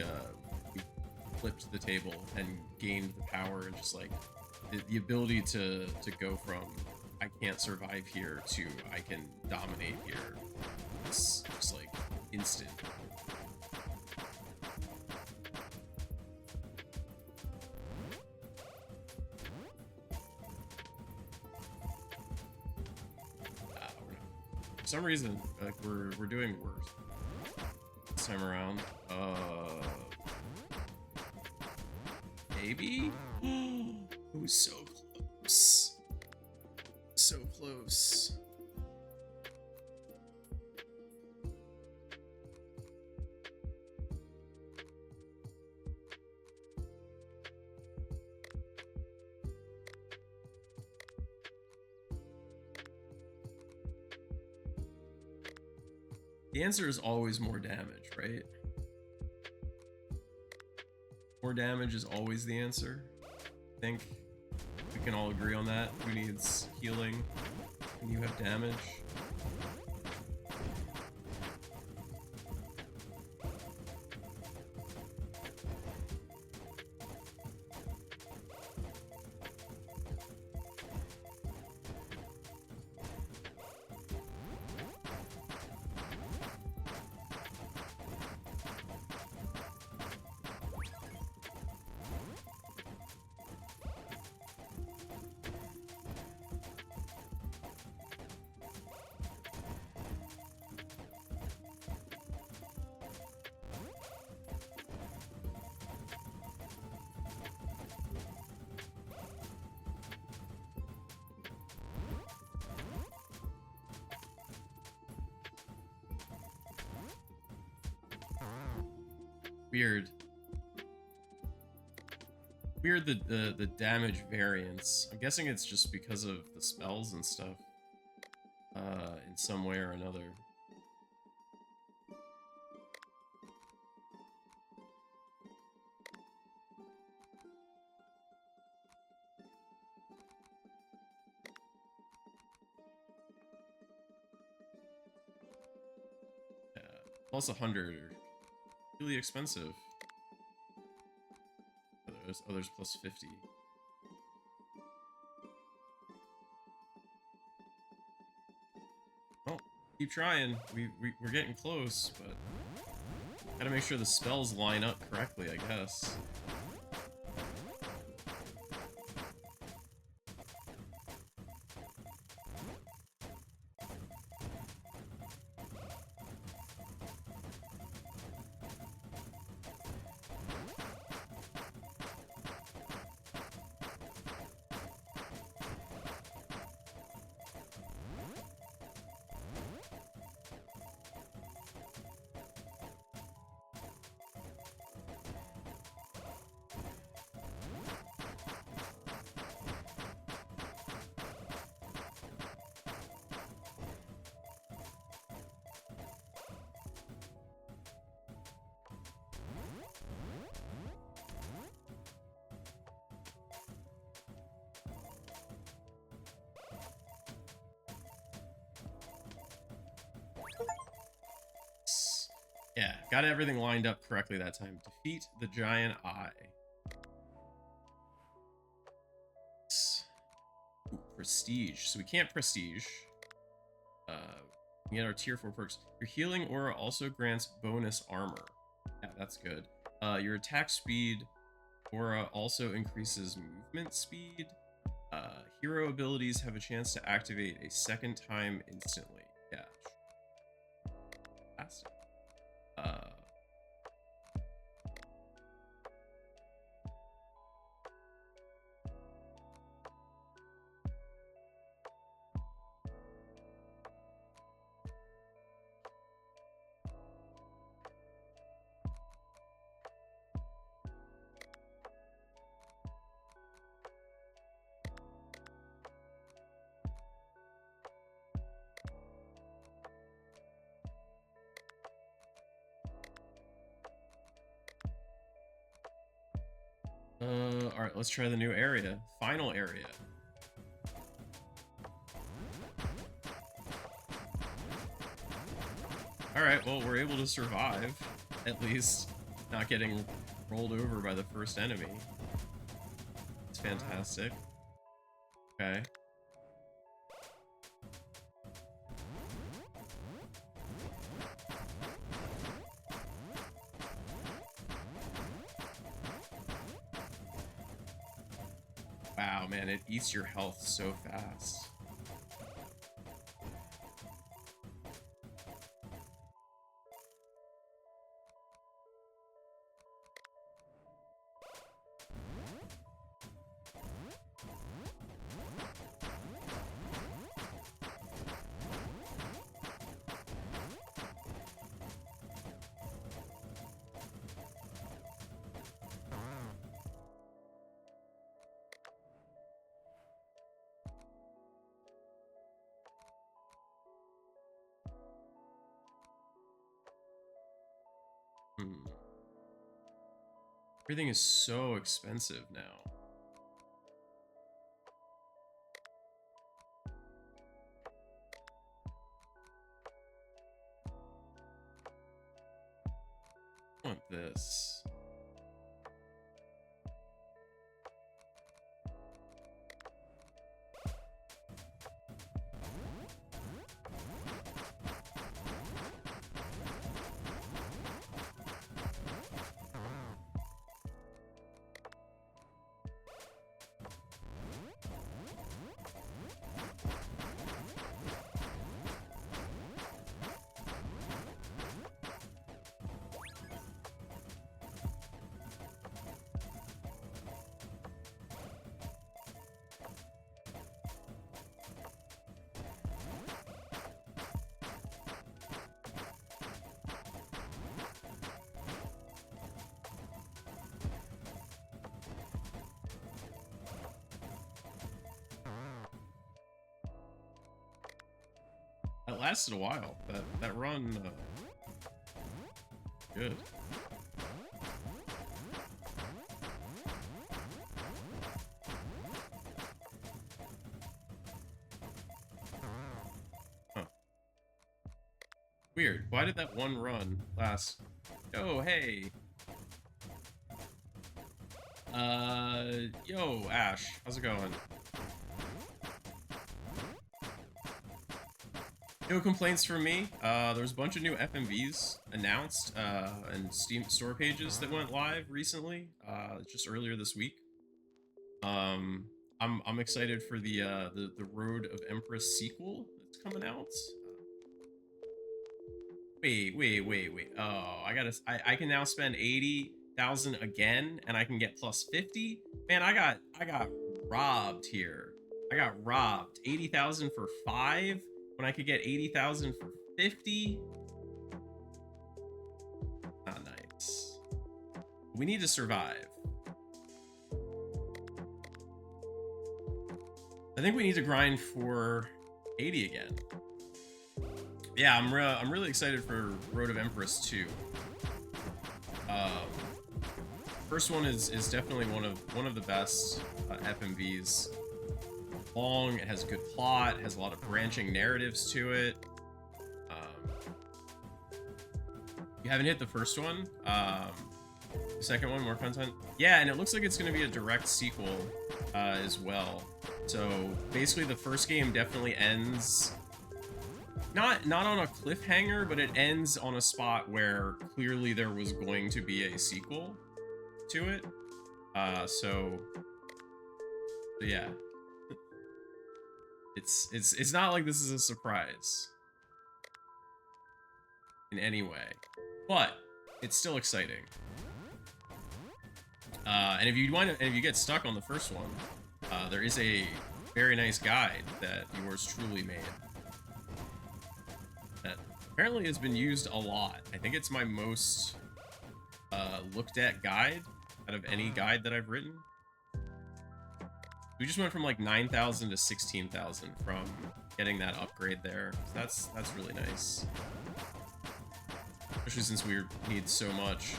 A: flipped the table and gained the power, and just like the ability to go from I can't survive here to I can dominate here. It's just like instant. For some reason, like we're doing worse this time around. Maybe? It was so close. So close. The answer is always more damage, right? More damage is always the answer. I think we can all agree on that. Who needs healing when you have damage? Weird. Weird the damage variance. I'm guessing it's just because of the spells and stuff. In some way or another. Yeah, plus 100. Really expensive. Others plus 50. Well, keep trying. We're getting close, but gotta make sure the spells line up correctly, I guess. Yeah, got everything lined up correctly that time. Defeat the giant eye. Ooh, prestige. So we can't prestige. We get our tier 4 perks. Your healing aura also grants bonus armor. Yeah, that's good. Your attack speed aura also increases movement speed. Hero abilities have a chance to activate a second time instantly. Yeah. Fantastic. Alright, let's try the new area. Final area. Alright, well, we're able to survive. At least. Not getting rolled over by the first enemy. It's fantastic. Okay. Wow, man, it eats your health so fast. Everything is so expensive now. I want this. That lasted a while. That run, good. Huh. Weird. Why did that one run last? Oh, hey. Yo, Ash, how's it going? No complaints from me. There's a bunch of new FMVs announced and Steam store pages that went live recently, just earlier this week. I'm excited for the Road of Empress sequel that's coming out. Wait. Oh, I can now spend 80,000 again, and I can get plus 50. Man, I got robbed here. I got robbed. 80,000 for 5 when I could get 80,000 for 50. Not nice. We need to survive. I think we need to grind for 80 again. Yeah, I'm really excited for Road of Empress 2. First one is definitely one of the best FMVs. Long, it has a good plot, has a lot of branching narratives to it. You haven't hit the first one. The second one, more content. Yeah, and it looks like it's going to be a direct sequel as well. So basically, the first game definitely ends not on a cliffhanger, but it ends on a spot where clearly there was going to be a sequel to it. So yeah, it's not like this is a surprise in any way, but it's still exciting. And if you get stuck on the first one, there is a very nice guide that yours truly made that apparently has been used a lot. I think it's my most looked at guide out of any guide that I've written. We just went from like 9,000 to 16,000 from getting that upgrade there. So that's really nice, especially since we need so much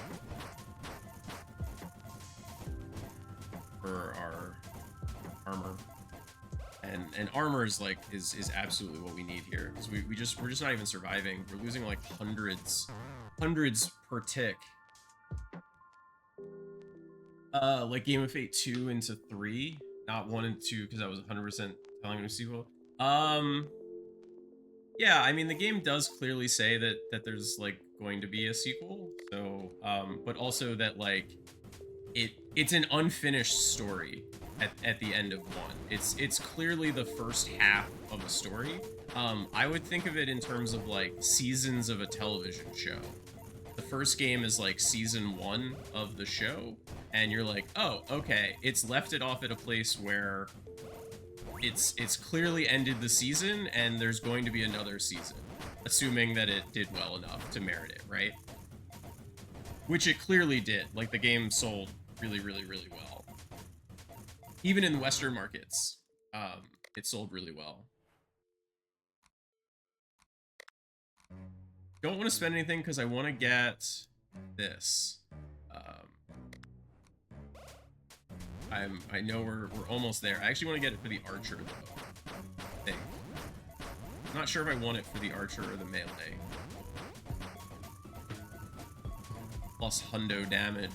A: for our armor. And armor is like is absolutely what we need here, because we're just not even surviving. We're losing like hundreds per tick. Like Game of Fate 2 into 3, not 1 and 2, because I was 100% telling them a sequel. Yeah, I mean, the game does clearly say that there's like going to be a sequel. So but also that like it's an unfinished story at the end of 1. It's clearly the first half of a story. I would think of it in terms of like seasons of a television show. The first game is like season 1 of the show, and you're like, oh, okay, it's left it off at a place where it's clearly ended the season, and there's going to be another season, assuming that it did well enough to merit it, right? Which it clearly did. Like, the game sold really, really, really well. Even in Western markets, it sold really well. Don't want to spend anything because I want to get this. I know we're almost there. I actually want to get it for the archer though. I think. I'm not sure if I want it for the archer or the melee. Plus hundo damage.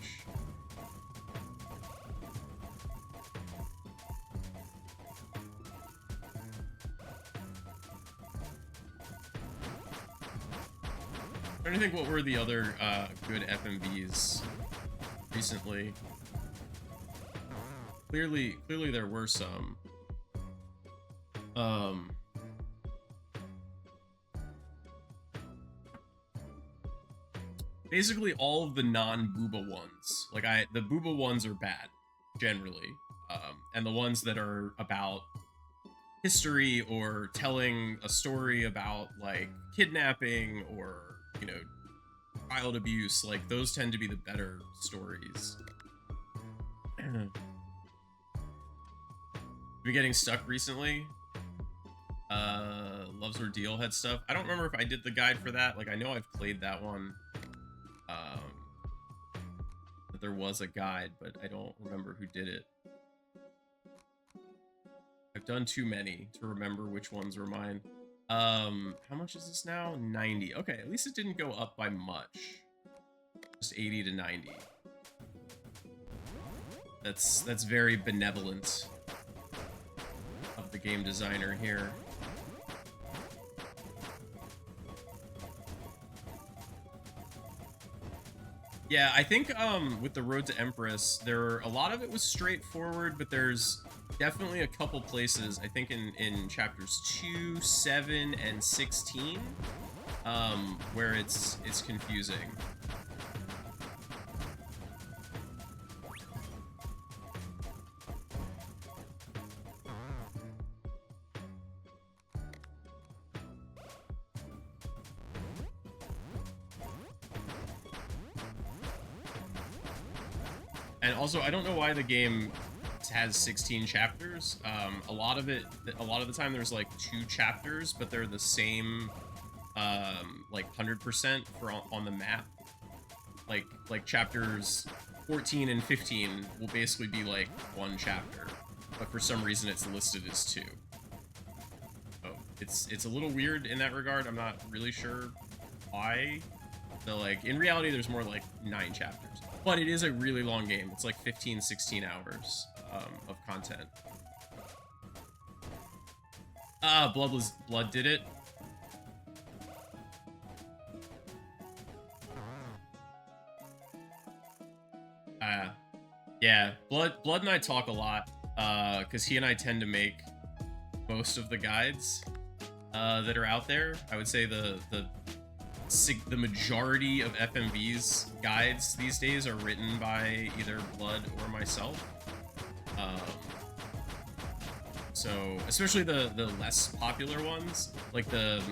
A: I'm trying to think what were the other good FMVs recently. Clearly there were some. Basically all of the non-booba ones. Like the booba ones are bad, generally. And the ones that are about history or telling a story about like kidnapping or, you know, child abuse, like those tend to be the better stories. Been getting stuck recently. Love's Ordeal had stuff. I don't remember if I did the guide for that. Like I know I've played that one. That there was a guide, but I don't remember who did it. I've done too many to remember which ones were mine. How much is this now? 90. Okay, at least it didn't go up by much. Just 80 to 90. That's very benevolent of the game designer here. Yeah, I think with the Road to Empress, a lot of it was straightforward, but there's definitely a couple places, I think in chapters 2, 7, and 16, where it's confusing. And also, I don't know why the game has 16 chapters. A lot of the time there's like 2 chapters, but they're the same, like 100% for on the map. Like chapters 14 and 15 will basically be like 1 chapter, but for some reason it's listed as 2. Oh, it's a little weird in that regard. I'm not really sure why. So like in reality, there's more like 9 chapters. But it is a really long game. It's like 15, 16 hours of content. Blood did it. Yeah, Blood and I talk a lot, because he and I tend to make most of the guides that are out there. I would say the majority of FMV's guides these days are written by either Blood or myself. So, especially the less popular ones, like the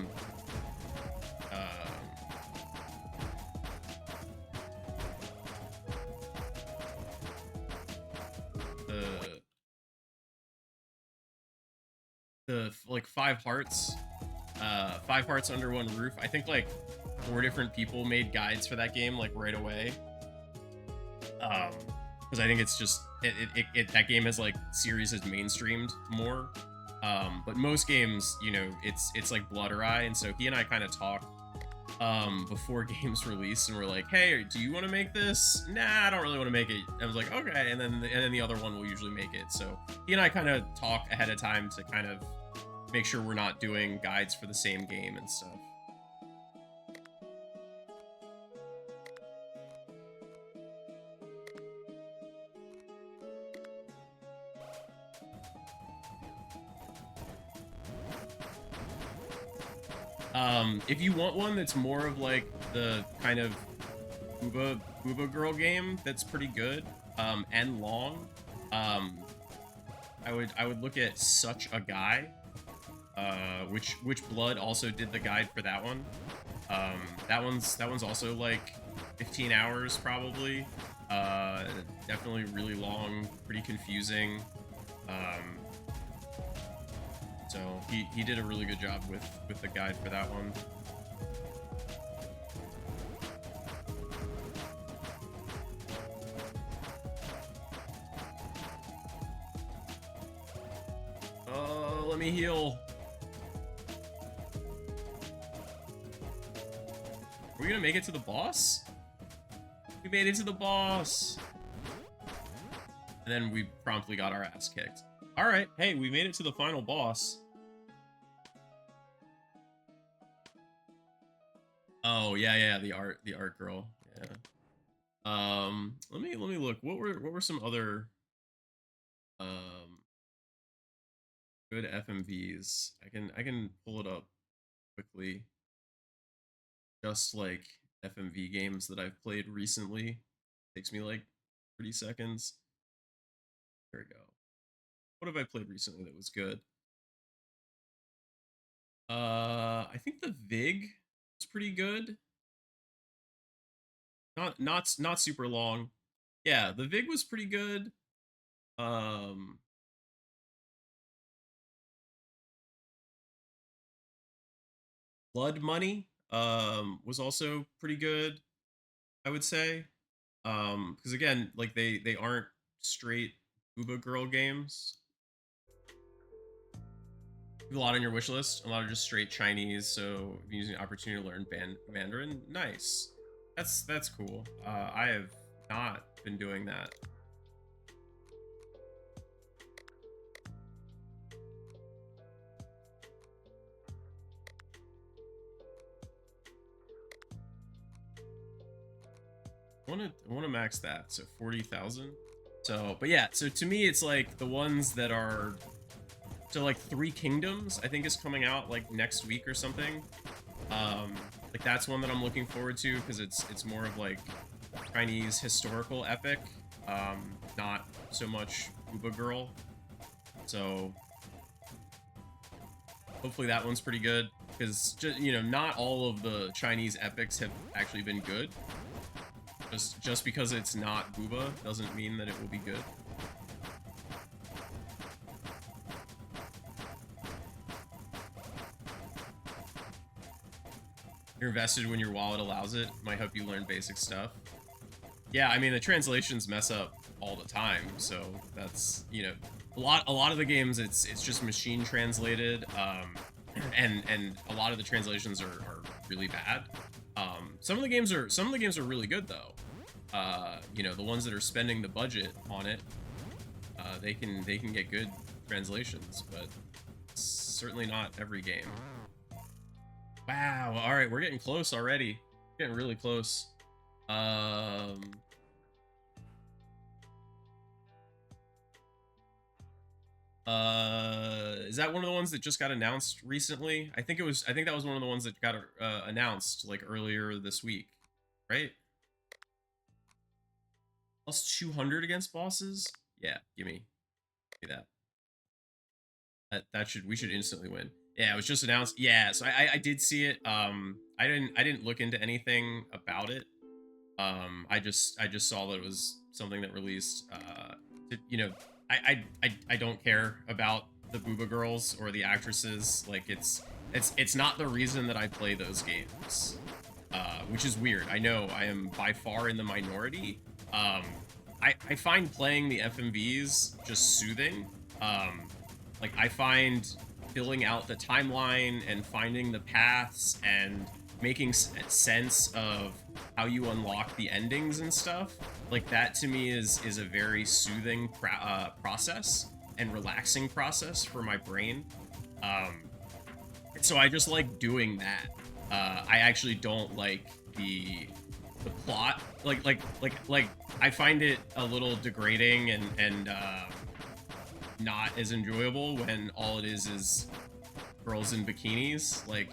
A: like Five Hearts Under One Roof. I think like 4 different people made guides for that game like right away. Because I think it's just that game has like series has mainstreamed more. But most games, you know, it's like Blood or I, and so he and I kind of talk before games release, and we're like, hey, do you want to make this? Nah, I don't really want to make it. I was like, okay, and then the other one will usually make it. So he and I kind of talk ahead of time to kind of make sure we're not doing guides for the same game and stuff. If you want one that's more of like the kind of Booba Girl game that's pretty good, and long, I would look at Such a Guy, which Blood also did the guide for that one. That one's also like 15 hours probably. Definitely really long, pretty confusing. So he did a really good job with the guide for that one. Don't let me heal. Are we gonna make it to the boss? We made it to the boss. And then we promptly got our ass kicked. All right, hey, we made it to the final boss. Oh yeah, the art girl. Yeah. Let me look. What were some other good FMVs? I can pull it up quickly. Just like FMV games that I've played recently. Takes me like 30 seconds. There we go. What have I played recently that was good? I think the Vig was pretty good. Not super long. Yeah, the Vig was pretty good. Blood Money was also pretty good, I would say. Because again, like they aren't straight Uba Girl games. You have a lot on your wish list, a lot of just straight Chinese, so using the opportunity to learn Mandarin, nice. That's cool. I have not been doing that. I want to max that, so 40,000. So, but yeah, so to me, it's like the ones that are, so like Three Kingdoms, I think is coming out like next week or something. Like that's one that I'm looking forward to because it's more of like Chinese historical epic, not so much Uba Girl. So hopefully that one's pretty good because you know, not all of the Chinese epics have actually been good. Just because it's not Booba doesn't mean that it will be good. You're invested when your wallet allows it. Might help you learn basic stuff. Yeah, I mean the translations mess up all the time, so that's, you know, a lot of the games it's just machine translated, and a lot of the translations are really bad. Some of the games are really good though. You know, the ones that are spending the budget on it, they can get good translations, but certainly not every game. Wow, all right, we're getting close already. Getting really close. Is that one of the ones that just got announced recently? I think that was one of the ones that got announced like earlier this week, right? Plus 200 against bosses? Yeah, give me that. We should instantly win. Yeah, it was just announced. Yeah, so I did see it. I didn't look into anything about it. I just saw that it was something that released. You know, I don't care about the Booba girls or the actresses. Like it's not the reason that I play those games. Which is weird. I know I am by far in the minority. I find playing the FMVs just soothing. Like I find filling out the timeline and finding the paths and making sense of how you unlock the endings and stuff, like that to me is a very soothing process and relaxing process for my brain. So I just like doing that. I actually don't like the plot. Like I find it a little degrading and not as enjoyable when all it is girls in bikinis. Like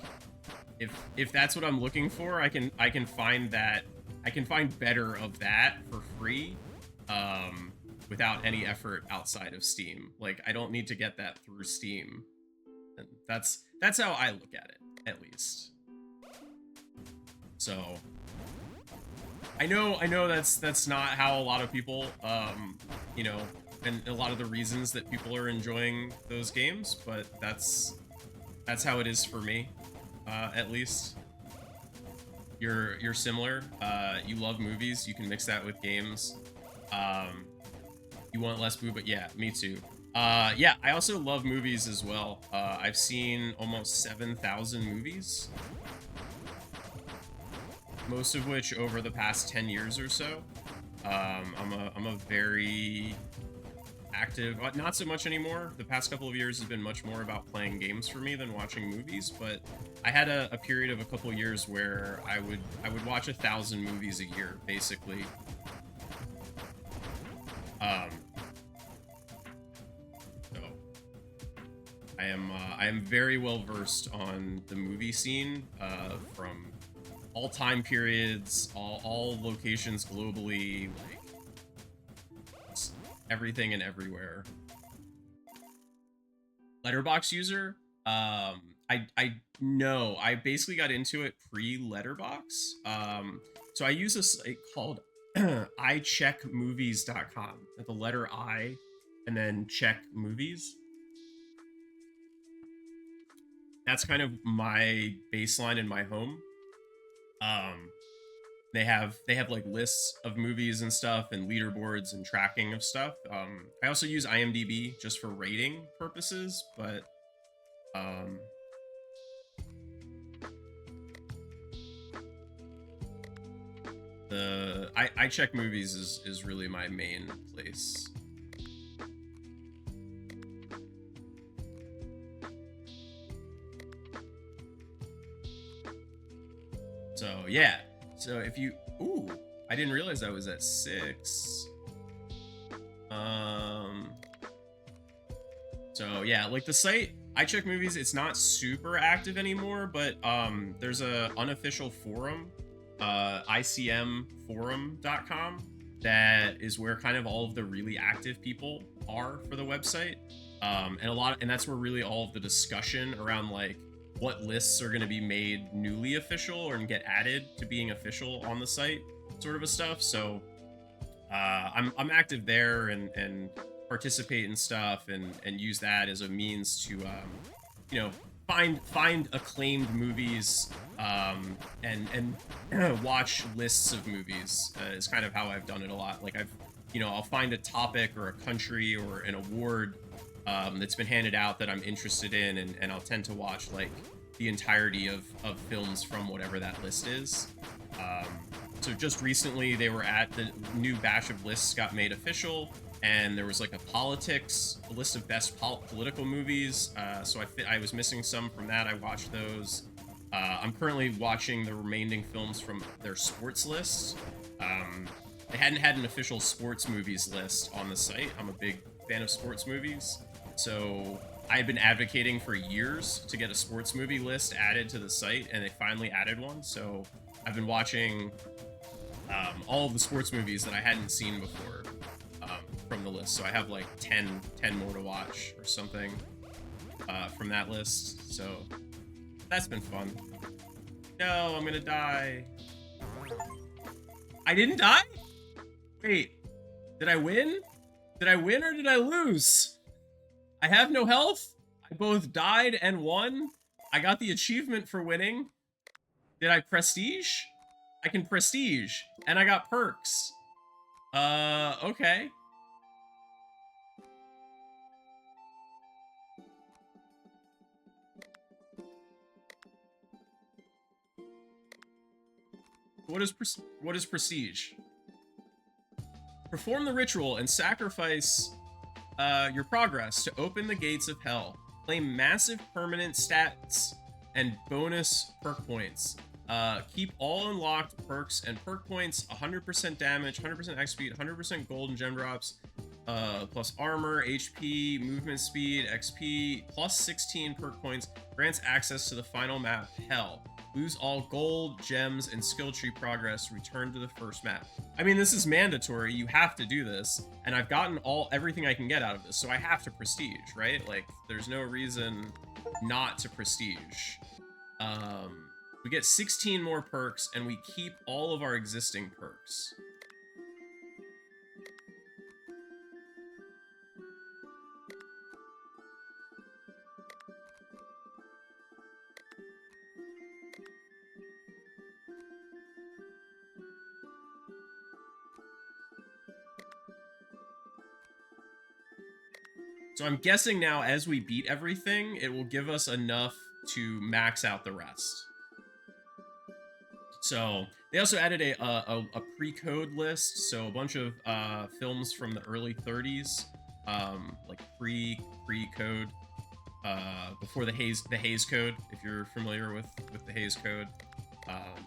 A: if that's what I'm looking for, I can find that. I can find better of that for free, without any effort outside of Steam. Like I don't need to get that through Steam. And that's how I look at it, at least. So I know that's not how a lot of people, you know, and a lot of the reasons that people are enjoying those games, but that's how it is for me, at least. You're similar. You love movies. You can mix that with games. You want less boo, but yeah, me too. Yeah, I also love movies as well. I've seen almost 7,000 movies, most of which over the past 10 years or so. I'm a very active, not so much anymore. The past couple of years has been much more about playing games for me than watching movies, but I had a period of a couple of years where I would watch 1,000 movies a year, basically. Um, so I am very well versed on the movie scene, from all time periods, all locations globally, like everything and everywhere. Letterbox user, I know I basically got into it pre-letterbox. So I use a site called icheckmovies.com, the letter I and then check movies. That's kind of my baseline in my home. Um, they have like lists of movies and stuff and leaderboards and tracking of stuff. I also use IMDb just for rating purposes, but um, the I check movies is really my main place. So yeah. So if you ooh, I didn't realize I was at 6. So yeah, like the site I check movies, it's not super active anymore, but there's a unofficial forum, icmforum.com, that is where kind of all of the really active people are for the website. And that's where really all of the discussion around like what lists are going to be made newly official or get added to being official on the site, sort of a stuff. So I'm active there and participate in stuff and use that as a means to you know find acclaimed movies and watch lists of movies. Is kind of how I've done it a lot. Like I'll find a topic or a country or an award that's been handed out that I'm interested in, and I'll tend to watch like the entirety of films from whatever that list is. So just recently they were at the new batch of lists got made official, and there was like a list of best political movies. So I was missing some from that. I watched those. I'm currently watching the remaining films from their sports list. They hadn't had an official sports movies list on the site. I'm a big fan of sports movies, so I've been advocating for years to get a sports movie list added to the site, and they finally added one. So I've been watching all of the sports movies that I hadn't seen before from the list. So I have like 10 more to watch or something from that list. So that's been fun. No, I'm gonna die. I didn't die? Wait, did I win? Did I win or did I lose? I have no health. I both died and won. I got the achievement for winning. Did I prestige? I can prestige. And I got perks. Okay. What is prestige? Perform the ritual and sacrifice your progress to open the gates of hell. Claim massive permanent stats and bonus perk points. Keep all unlocked perks and perk points, 100% damage, 100% XP, 100% gold and gem drops, plus armor, HP, movement speed, XP, plus 16 perk points, grants access to the final map, Hell. Lose all gold, gems, and skill tree progress, return to the first map. I mean, this is mandatory, you have to do this, and I've gotten everything I can get out of this, so I have to prestige, right? Like, there's no reason not to prestige. We get 16 more perks, and we keep all of our existing perks. So I'm guessing now as we beat everything, it will give us enough to max out the rest. So they also added a pre-code list, so a bunch of films from the early 30s, like pre-code, before the Hays Code, if you're familiar with the Hays Code. Um,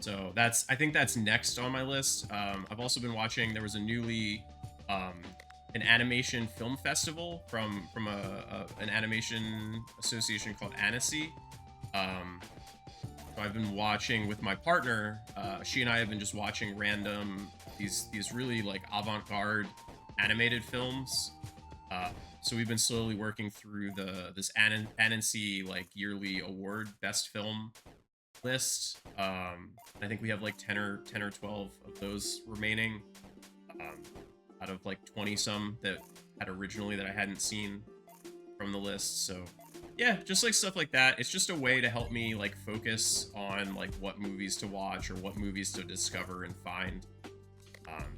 A: So I think that's next on my list. I've also been watching. There was a newly um, an animation film festival from an animation association called Annecy. Um, so I've been watching with my partner. She and I have been just watching random these really like avant-garde animated films. So we've been slowly working through this Annecy like yearly award best film list. I think we have like 10 or 12 of those remaining, um, out of like 20 some that had originally that I hadn't seen from the list. So yeah, just like stuff like that. It's just a way to help me like focus on like what movies to watch or what movies to discover and find. Um,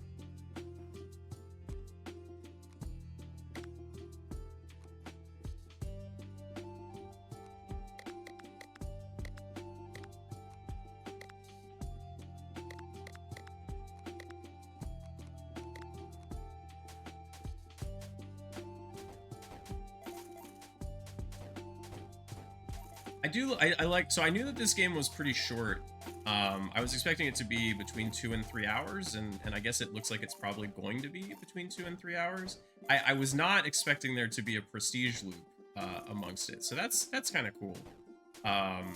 A: I like, so I knew that this game was pretty short. I was expecting it to be between 2 and 3 hours, and I guess it looks like it's probably going to be between 2 and 3 hours. I was not expecting there to be a prestige loop amongst it, so that's kind of cool. Um,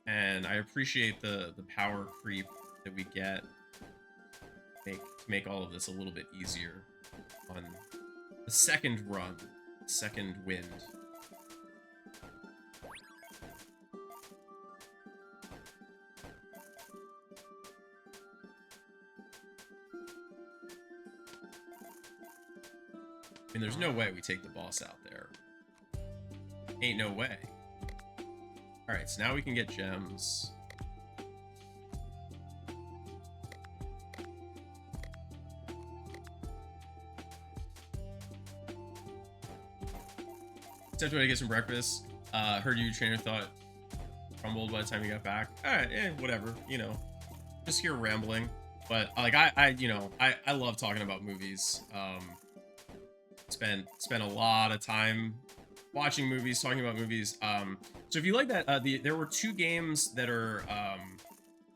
A: and I appreciate the power creep that we get to make all of this a little bit easier on the second run, second wind. I mean, there's no way we take the boss out there. Ain't no way. Alright, so now we can get gems. Stepped away to get some breakfast. Heard you train of thought crumbled by the time you got back. Alright, whatever, you know. Just here rambling. But like I love talking about movies. Spent a lot of time watching movies, talking about movies. So if you like that, there were two games that are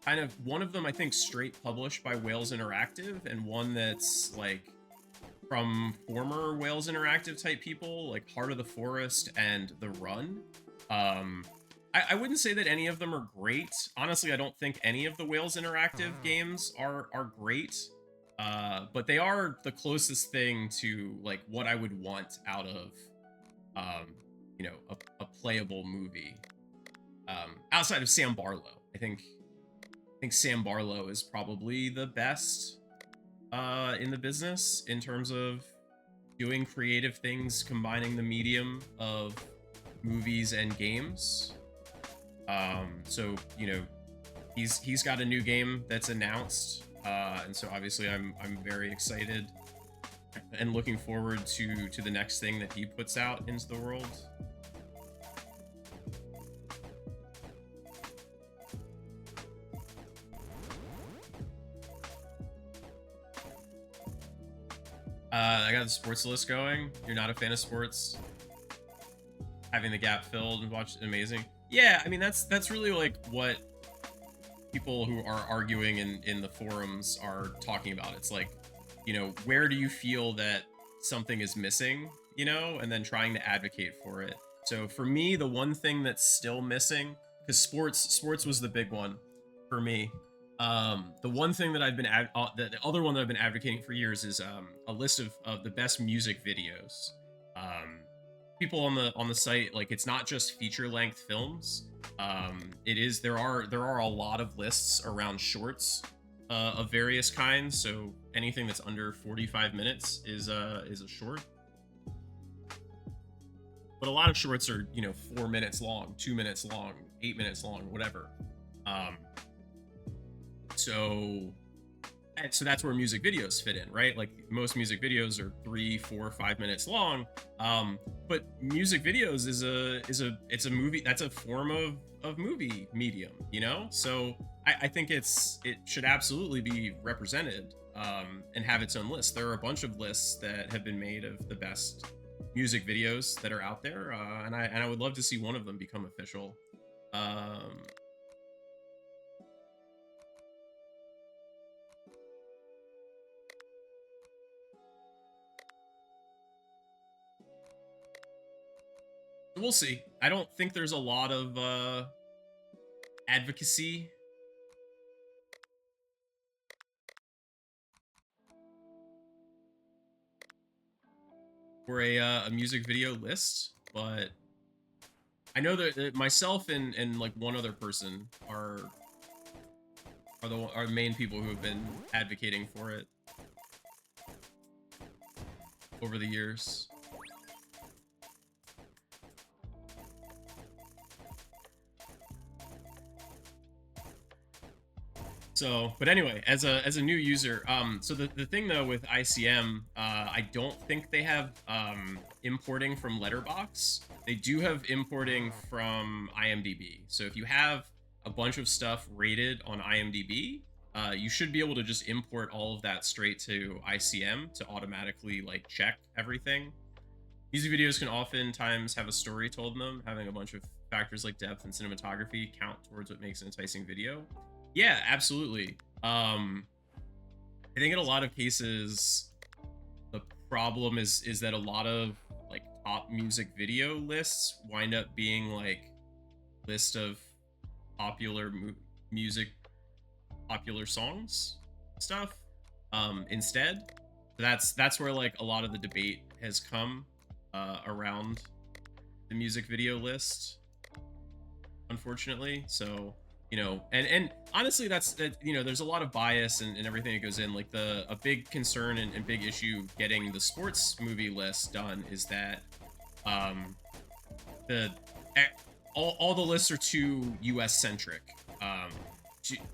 A: kind of, one of them I think straight published by Wales Interactive, and one that's like from former Wales Interactive type people, like Heart of the Forest and The Run. I wouldn't say that any of them are great. Honestly, I don't think any of the Wales Interactive games are great. But they are the closest thing to like what I would want out of, a playable movie. Outside of Sam Barlow, I think Sam Barlow is probably the best in the business in terms of doing creative things, combining the medium of movies and games. So he's got a new game that's announced. And so obviously I'm very excited and looking forward to the next thing that he puts out into the world. I got the sports list going. You're not a fan of sports? Having the gap filled and watch amazing. Yeah, I mean that's really like what people who are arguing in the forums are talking about. It's like, where do you feel that something is missing, and then trying to advocate for it. So for me, the one thing that's still missing, because sports was the big one for me. The one thing that the other one that I've been advocating for years is a list of the best music videos. People on the site, like, it's not just feature length films. There are a lot of lists around shorts of various kinds. So anything that's under 45 minutes is a short. But a lot of shorts are 4 minutes long, 2 minutes long, 8 minutes long, whatever. So so that's where music videos fit in, right? Like most music videos are 3 4 5 minutes long. But music videos it's a movie, that's a form of movie medium, you know? So I think it should absolutely be represented, and have its own list. There are a bunch of lists that have been made of the best music videos that are out there, and I would love to see one of them become official. Um, we'll see. I don't think there's a lot of advocacy for a music video list, but I know that myself and like one other person are the main people who have been advocating for it over the years. So, but anyway, as a new user, so the thing though with ICM, I don't think they have importing from Letterbox. They do have importing from IMDb. So if you have a bunch of stuff rated on IMDb, you should be able to just import all of that straight to ICM to automatically like check everything. Music videos can oftentimes have a story told in them, having a bunch of factors like depth and cinematography count towards what makes an enticing video. Yeah, absolutely. I think in a lot of cases, the problem is that a lot of like top music video lists wind up being like list of popular music, popular songs stuff, instead. So that's where like a lot of the debate has come around the music video list, unfortunately. So and honestly, that there's a lot of bias and everything that goes in. Like a big concern and big issue getting the sports movie list done is that the all the lists are too US centric.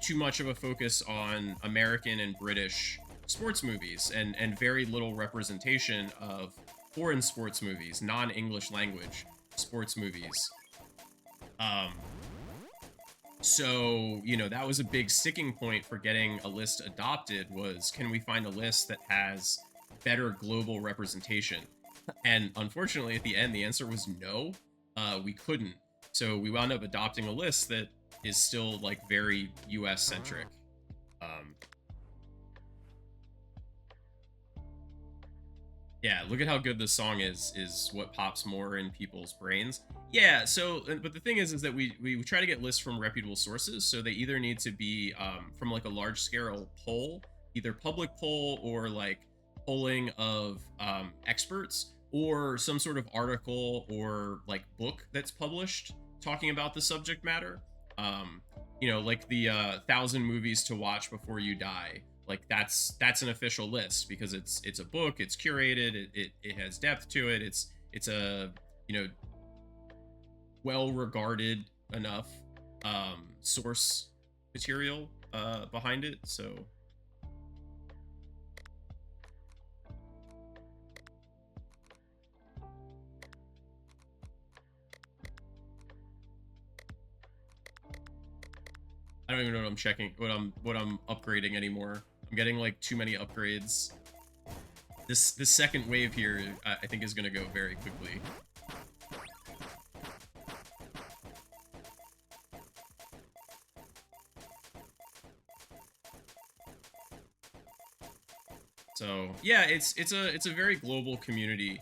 A: Too much of a focus on American and British sports movies, and very little representation of foreign sports movies, non-English language sports movies. So that was a big sticking point for getting a list adopted, was can we find a list that has better global representation? And unfortunately, at the end, the answer was no. We couldn't. So we wound up adopting a list that is still like very US centric. Yeah, look at how good this song is what pops more in people's brains. Yeah, so but the thing is that we try to get lists from reputable sources, so they either need to be from like a large scale poll, either public poll or like polling of experts, or some sort of article or like book that's published talking about the subject matter. Like the 1,000 movies to watch before you die, like that's an official list because it's a book, it's curated, it has depth to it, it's a well regarded enough source material behind it. So I don't even know what I'm checking, what I'm upgrading anymore. I'm getting like too many upgrades. This second wave here, I think, is gonna go very quickly. So yeah, it's a very global community.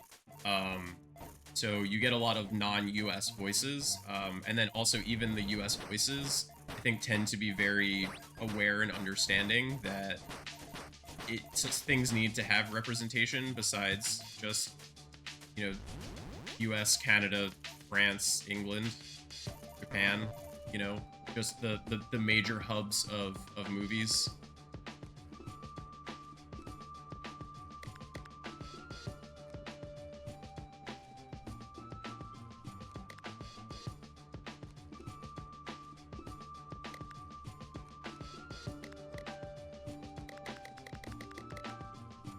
A: So you get a lot of non-US voices, and then also even the US voices, I think, tend to be very aware and understanding that things need to have representation besides just US, Canada, France, England, Japan, just the major hubs of movies.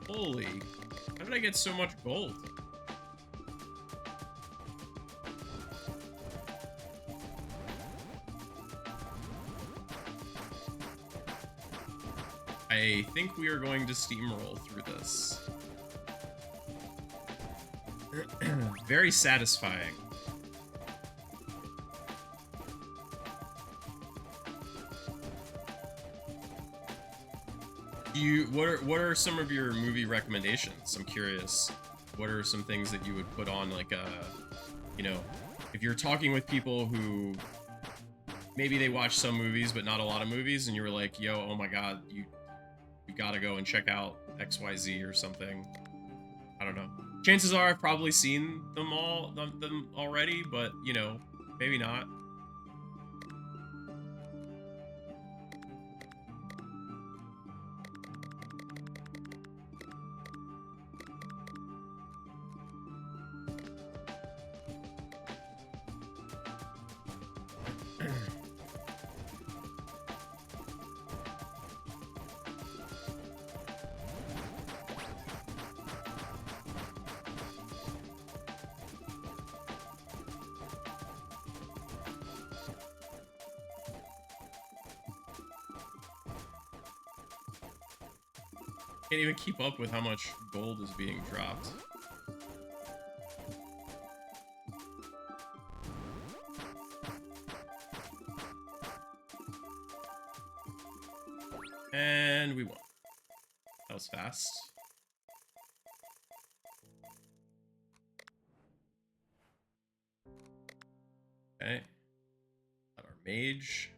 A: Holy, how did I get so much gold? I think we are going to steamroll through this. Very satisfying. What are some of your movie recommendations? I'm curious. What are some things that you would put on, like, you know, if you're talking with people who maybe they watch some movies but not a lot of movies, and you were like, yo, oh my god, you gotta go and check out XYZ or something. I don't know. Chances are I've probably seen them already, but, you know, maybe not. Can't even keep up with how much gold is being dropped. And we won. That was fast. Okay. Got our mage.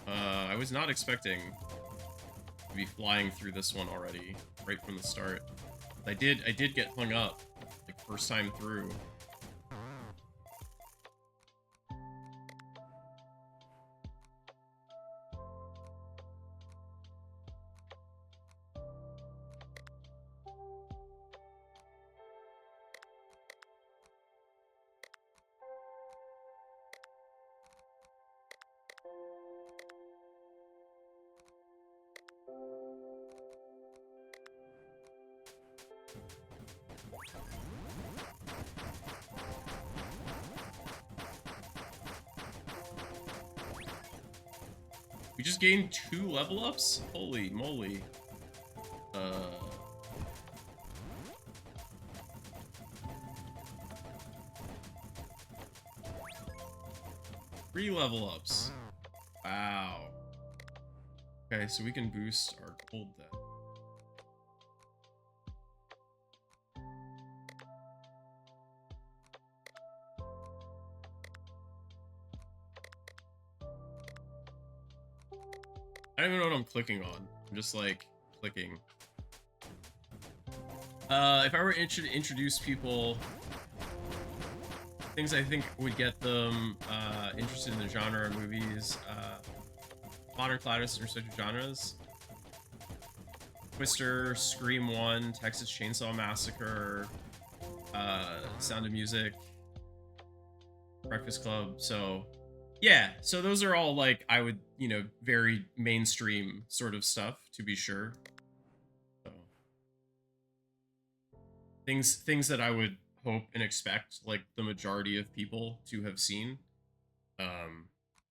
A: I was not expecting to be flying through this one already, right from the start. I did get hung up, like, first time through. We just gained 2 level ups? Holy moly. 3 level ups. Wow. Okay, so we can boost our gold then. I don't even know what I'm clicking on. I'm just, like, clicking. If I were to introduce people, things I think would get them interested in the genre of movies, modern classics or such genres. Twister, Scream 1, Texas Chainsaw Massacre, Sound of Music, Breakfast Club. So yeah, so those are all, like, I would, you know, very mainstream sort of stuff, to be sure. So things that I would hope and expect, like, the majority of people to have seen,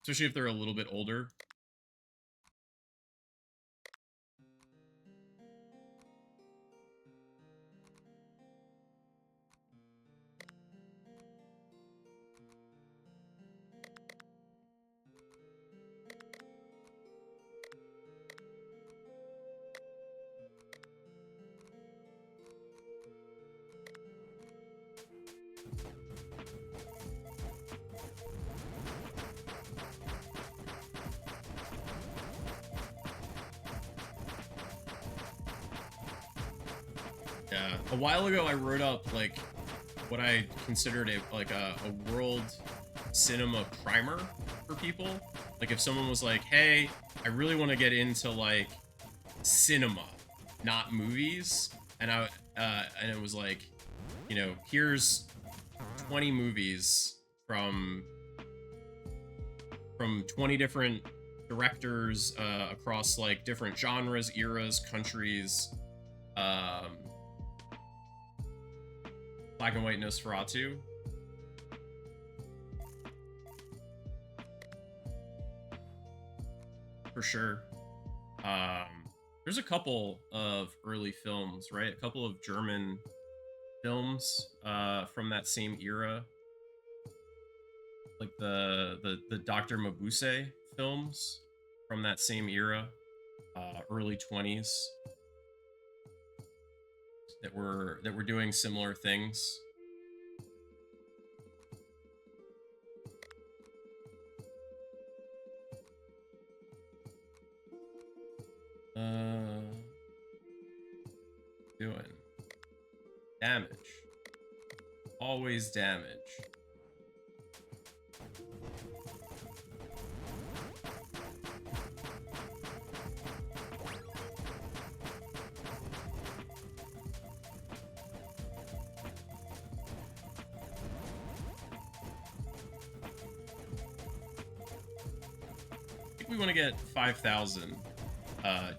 A: especially if they're a little bit older. Yeah, a while ago I wrote up, like, what I considered a world cinema primer for people. Like if someone was like, "Hey, I really want to get into like cinema, not movies," and it was like, here's 20 movies from 20 different directors across like different genres, eras, countries. Um, Black and White Nosferatu. For sure. Um, there's a couple of early films, right? A couple of German films from that same era, like the Dr. Mabuse films from that same era, early 20s, that were doing similar things. Doing damage. Always damage. I think we want to get 5,000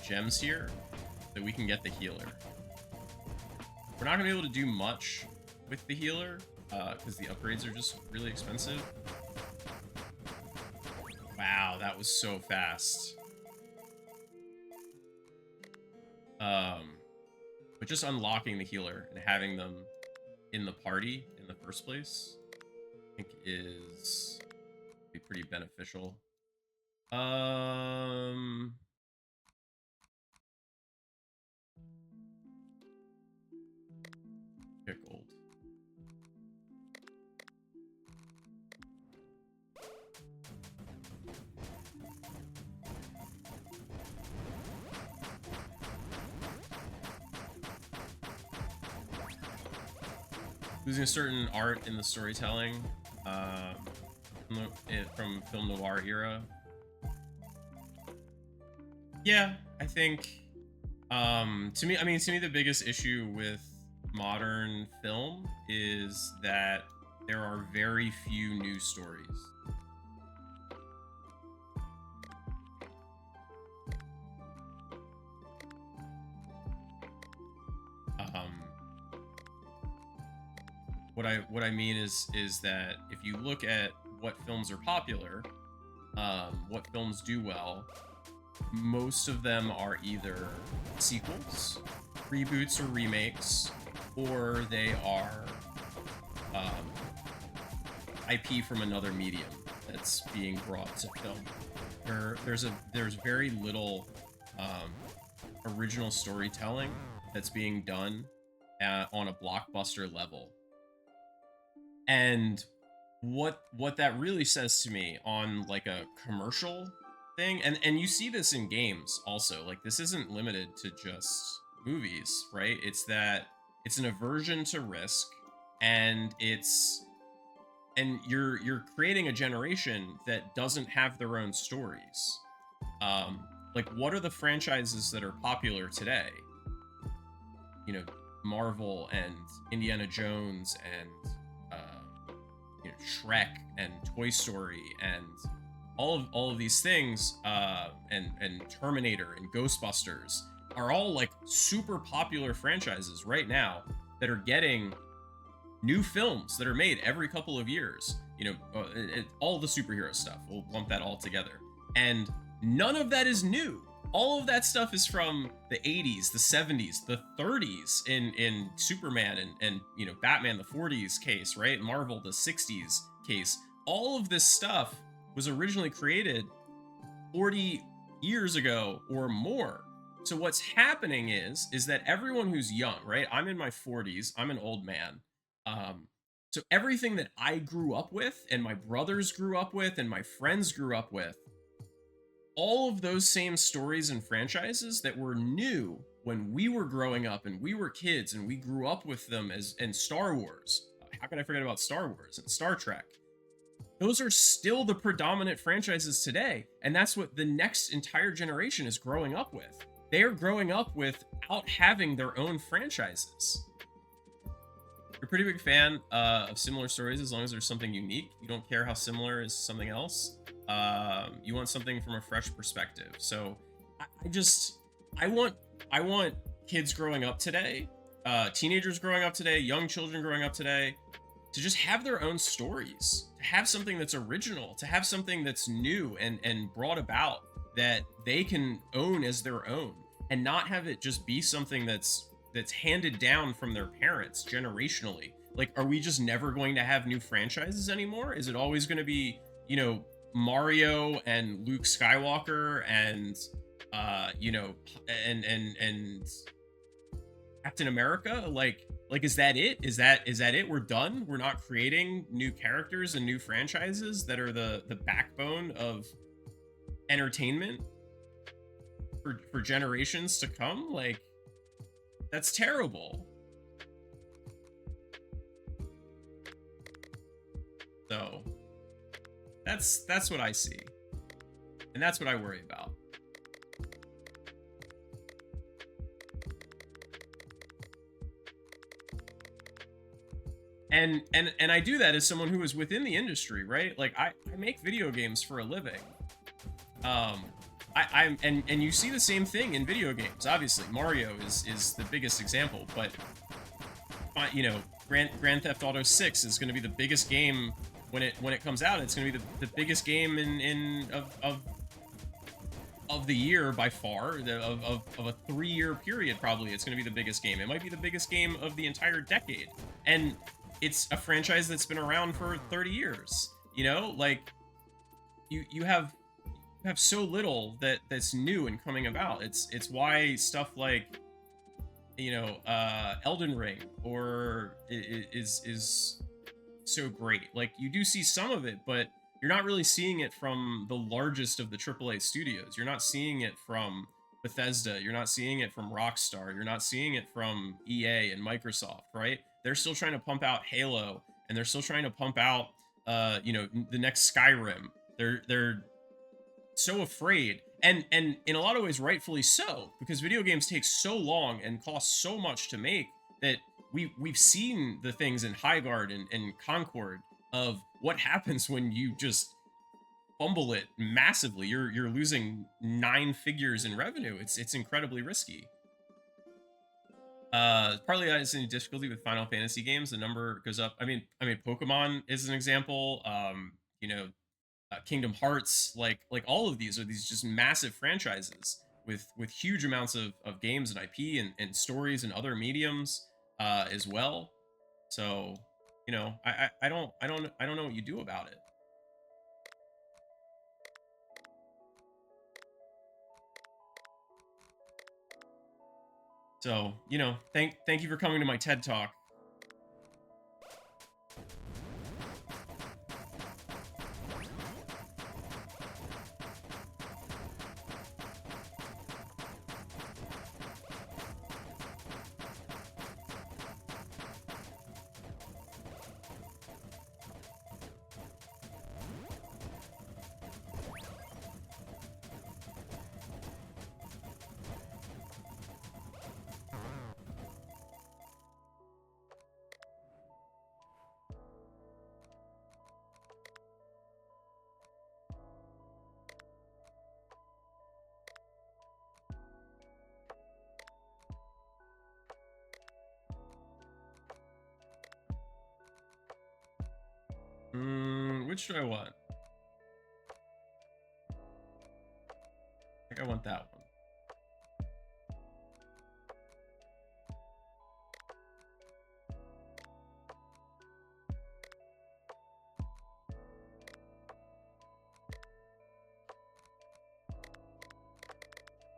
A: gems here so we can get the healer. We're not going to be able to do much with the healer because the upgrades are just really expensive. Wow, that was so fast. But just unlocking the healer and having them in the party in the first place, I think is be pretty beneficial. Pickled. Losing a certain art in the storytelling from film noir era. Yeah, I think to me the biggest issue with modern film is that there are very few new stories. What I mean is that if you look at what films are popular, what films do well, most of them are either sequels, reboots or remakes, or they are IP from another medium that's being brought to film. There's very little original storytelling that's being done on a blockbuster level. And what that really says to me on like a commercial thing, and you see this in games also, like this isn't limited to just movies, right? It's that it's an aversion to risk, and you're creating a generation that doesn't have their own stories. Like what are the franchises that are popular today? Marvel and Indiana Jones and Shrek and Toy Story and all of these things, and Terminator and Ghostbusters are all like super popular franchises right now that are getting new films that are made every couple of years. All the superhero stuff, we'll lump that all together, and none of that is new. All of that stuff is from the 80s, the 70s, the 30s in Superman and Batman, the 40s case, right? Marvel, the 60s case. All of this stuff was originally created 40 years ago or more. So what's happening is that everyone who's young, right? I'm in my 40s, I'm an old man. So everything that I grew up with and my brothers grew up with and my friends grew up with, all of those same stories and franchises that were new when we were growing up and we were kids and we grew up with them, and Star Wars, how can I forget about Star Wars and Star Trek? Those are still the predominant franchises today, and that's what the next entire generation is growing up with. They are growing up without having their own franchises. You're a pretty big fan of similar stories as long as there's something unique. You don't care how similar is something else. You want something from a fresh perspective. So I want kids growing up today, teenagers growing up today, young children growing up today, to just have their own stories, to have something that's original, to have something that's new and brought about that they can own as their own, and not have it just be something that's handed down from their parents generationally. Like, are we just never going to have new franchises anymore? Is it always going to be, you know, Mario and Luke Skywalker and you know, and Captain America? Like is that it? Is that it? We're done? We're not creating new characters and new franchises that are the backbone of entertainment for generations to come? Like, that's terrible. So that's what I see, and that's what I worry about. And I do that as someone who is within the industry, right? Like, I make video games for a living. And you see the same thing in video games. Obviously, Mario is the biggest example, but you know, Grand Theft Auto 6 is going to be the biggest game when it comes out. It's going to be the biggest game of the year by far, of a 3-year period. Probably it's going to be the biggest game. It might be the biggest game of the entire decade, and it's a franchise that's been around for 30 years. You know, like, you have so little that's new and coming about. It's why stuff like, you know, Elden Ring or is so great. Like, you do see some of it, but you're not really seeing it from the largest of the AAA studios. You're not seeing it from Bethesda. You're not seeing it from Rockstar. You're not seeing it from EA and Microsoft, right? They're still trying to pump out Halo, and they're still trying to pump out, you know, the next Skyrim. They're so afraid, and in a lot of ways rightfully so, because video games take so long and cost so much to make that we've seen the things in Highguard and Concord of what happens when you just fumble it massively. You're losing 9 figures in revenue. It's incredibly risky. Partly that is any difficulty with Final Fantasy games. The number goes up. I mean, Pokemon is an example. You know, Kingdom Hearts, like all of these are these just massive franchises with huge amounts of games and IP and stories and other mediums as well. So, you know, I don't know what you do about it. So, you know, thank you for coming to my TED Talk. Which do I want? I think I want that one.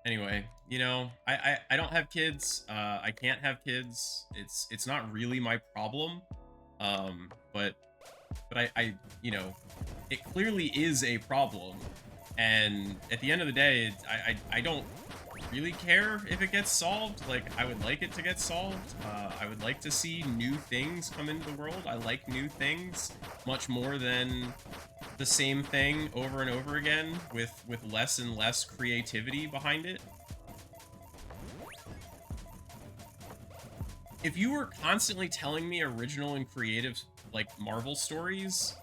A: Anyway, you know, I don't have kids. I can't have kids. It's not really my problem. But I you know, it clearly is a problem, and at the end of the day, I don't really care if it gets solved. Like, I would like it to get solved. I would like to see new things come into the world. I like new things much more than the same thing over and over again with less and less creativity behind it. If you were constantly telling me original and creative like Marvel stories,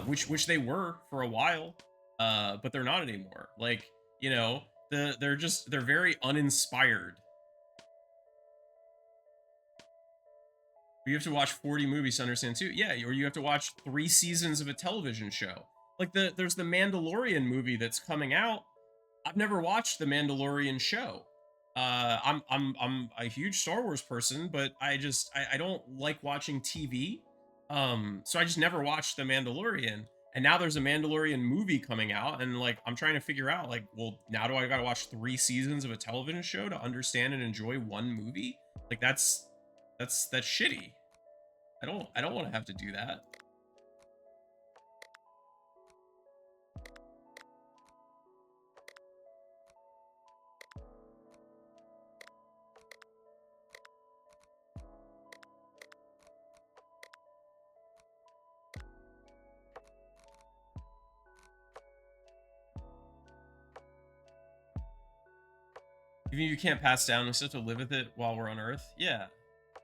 A: which they were for a while, but they're not anymore. Like, you know, they're very uninspired. You have to watch 40 movies to understand too. Yeah, or you have to watch 3 seasons of a television show. Like there's the Mandalorian movie that's coming out. I've never watched the Mandalorian show. I'm a huge Star Wars person, but I don't like watching TV. So I just never watched the Mandalorian. And now there's a Mandalorian movie coming out, and like I'm trying to figure out like, well, now do I gotta watch 3 seasons of a television show to understand and enjoy one movie? Like that's shitty. I don't want to have to do that. Even if you can't pass down, we still have to live with it while we're on Earth. Yeah.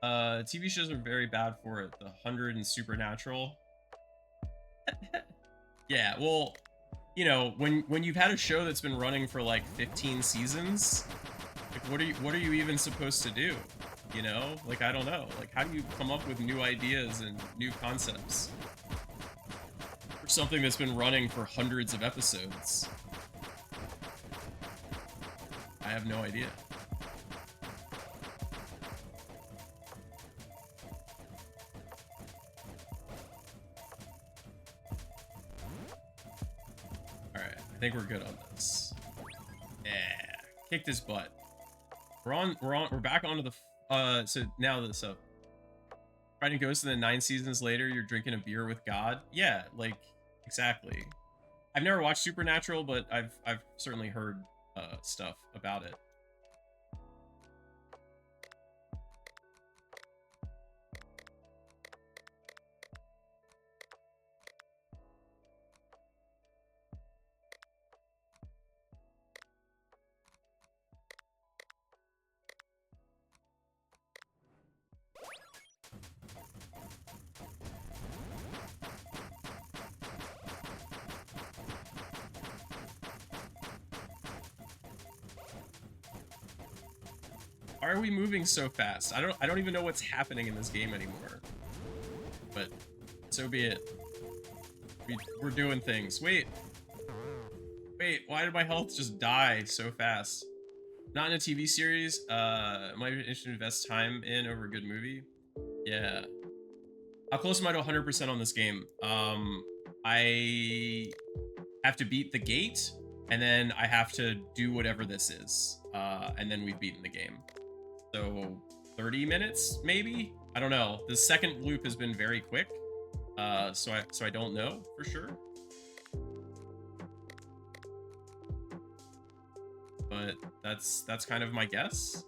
A: TV shows are very bad for it. The 100 and Supernatural. Yeah, well, you know, when you've had a show that's been running for like 15 seasons, like what are you even supposed to do? You know? Like I don't know. Like how do you come up with new ideas and new concepts for something that's been running for hundreds of episodes? I have no idea. All right, I think we're good on this. Yeah, kicked his butt. We're back onto the so now this up. Fighting Ghosts and then 9 seasons later, you're drinking a beer with God. Yeah, like exactly. I've never watched Supernatural, but I've certainly heard stuff about it. Why are we moving so fast? I don't even know what's happening in this game anymore. But so be it. We're doing things. Wait, why did my health just die so fast? Not in a TV series. Am I interested to invest time in over a good movie? Yeah. How close am I to 100% on this game? I have to beat the gate, and then I have to do whatever this is. And then we've beaten the game. So 30 minutes, maybe? I don't know. The second loop has been very quick. So I don't know for sure. But that's kind of my guess.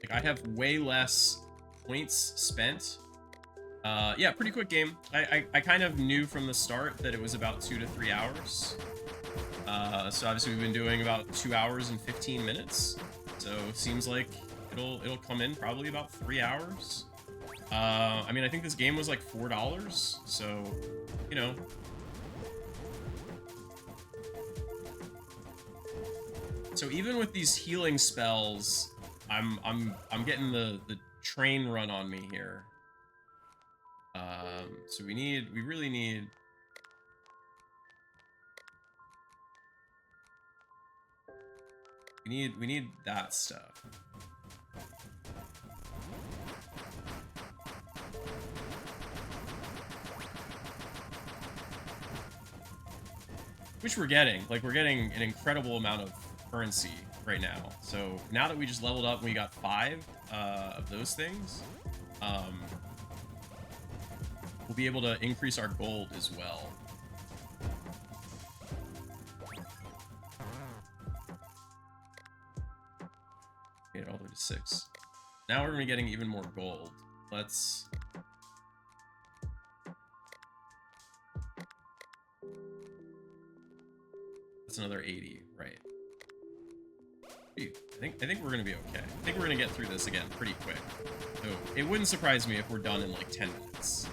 A: Like I have way less points spent. Yeah, pretty quick game. I kind of knew from the start that it was about 2 to 3 hours. So obviously we've been doing about 2 hours and 15 minutes. So it seems like it'll come in probably about 3 hours. I mean, I think this game was like $4, so you know. So even with these healing spells, I'm getting the train run on me here. So we really need we need that stuff. Which we're getting. Like we're getting an incredible amount of currency right now. So now that we just leveled up and we got 5 of those things, we'll be able to increase our gold as well. Made it all the way to 6. Now we're gonna be getting even more gold. Let's... That's another 80, right? I think we're gonna be okay. I think we're gonna get through this again pretty quick. So it wouldn't surprise me if we're done in like 10 minutes.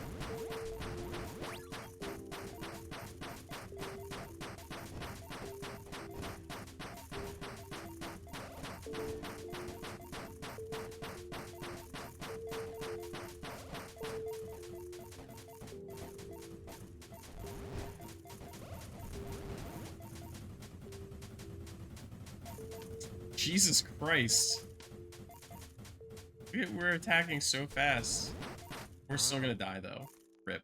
A: Jesus Christ. We're attacking so fast. We're still gonna die though. Rip.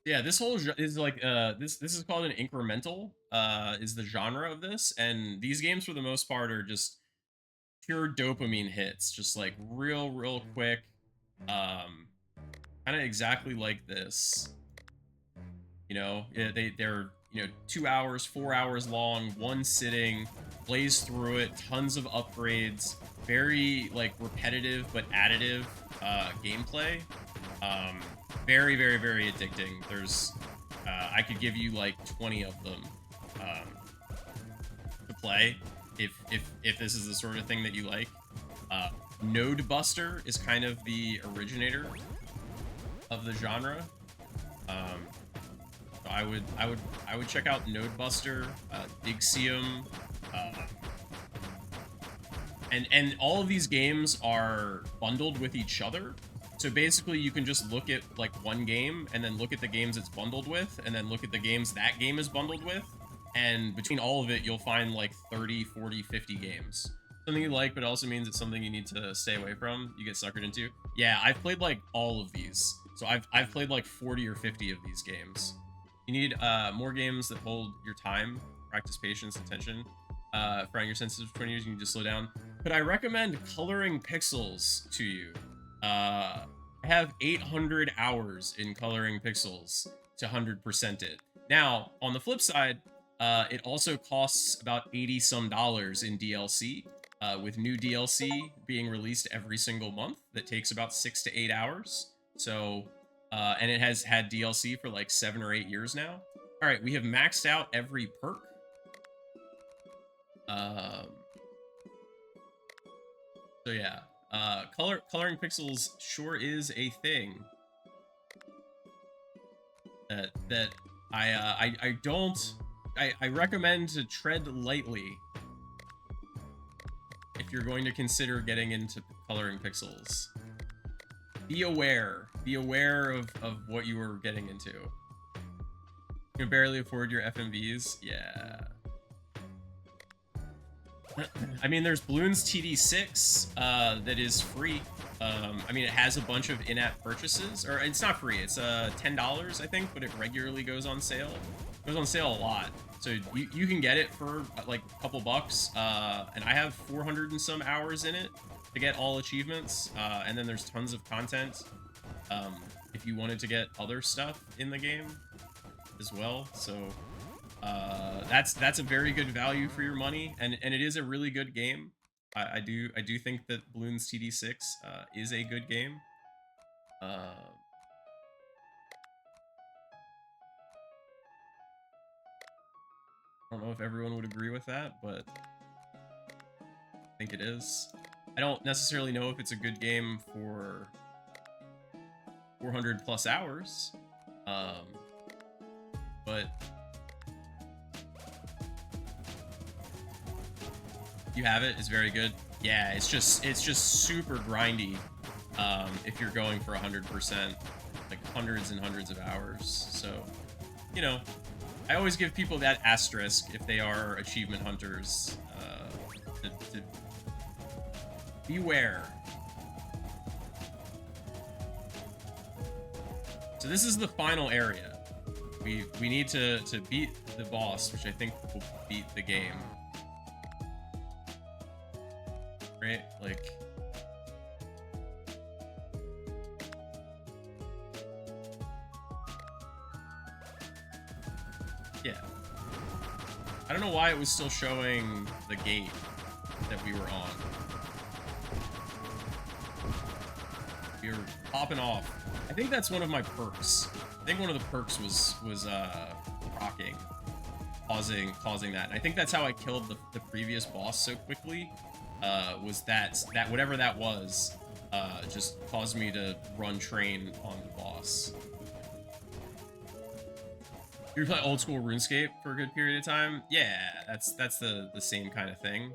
A: Yeah, this whole is like this is called an incremental is the genre of this, and these games for the most part are just pure dopamine hits, just like real quick, kind of exactly like this. You know, they're 2 hours, 4 hours long, one sitting, blaze through it, tons of upgrades, very like repetitive but additive gameplay. Very addicting. There's I could give you like 20 of them to play if this is the sort of thing that you like. Node Buster is kind of the originator of the genre. I would check out Node Buster, Dixium, and all of these games are bundled with each other. So basically, you can just look at like one game, and then look at the games it's bundled with, and then look at the games that game is bundled with, and between all of it, you'll find like 30, 40, 50 games. Something you like, but it also means it's something you need to stay away from. You get suckered into. Yeah, I've played like all of these. So I've played like 40 or 50 of these games. You need more games that hold your time, practice patience, attention. Frying your senses for 20 years, you need to slow down. But I recommend Coloring Pixels to you. I have 800 hours in Coloring Pixels to 100% it. Now, on the flip side, it also costs about $80 some in DLC, with new DLC being released every single month that takes about 6 to 8 hours. So, and it has had DLC for like 7 or 8 years now. All right, we have maxed out every perk. So yeah, coloring pixels sure is a thing that I recommend to tread lightly if you're going to consider getting into coloring pixels. Be aware of what you are getting into. You can barely afford your FMVs. Yeah. I mean, there's Bloons TD6 that is free. I mean, it has a bunch of in-app purchases, or it's not free. It's $10, I think, but it regularly goes on sale. It goes on sale a lot, so you can get it for like a couple bucks. And I have 400 and some hours in it to get all achievements, and then there's tons of content. If you wanted to get other stuff in the game as well, so. That's a very good value for your money, and it is a really good game. I do think that Bloons TD6 is a good game. I don't know if everyone would agree with that, but I think it is. I don't necessarily know if it's a good game for 400 plus hours, but you have it. It's very good. Yeah, it's just super grindy. If you're going for 100%, like hundreds and hundreds of hours. So, you know, I always give people that asterisk if they are achievement hunters. To beware. So this is the final area. We need to beat the boss, which I think will beat the game. Right? Like, I don't know why it was still showing the gate that we were on. We were popping off. I think that's one of my perks. I think one of the perks was rocking, causing that. And I think that's how I killed the previous boss so quickly. Was that whatever that was, just caused me to run train on the boss. You play old school RuneScape for a good period of time? Yeah, that's the same kind of thing.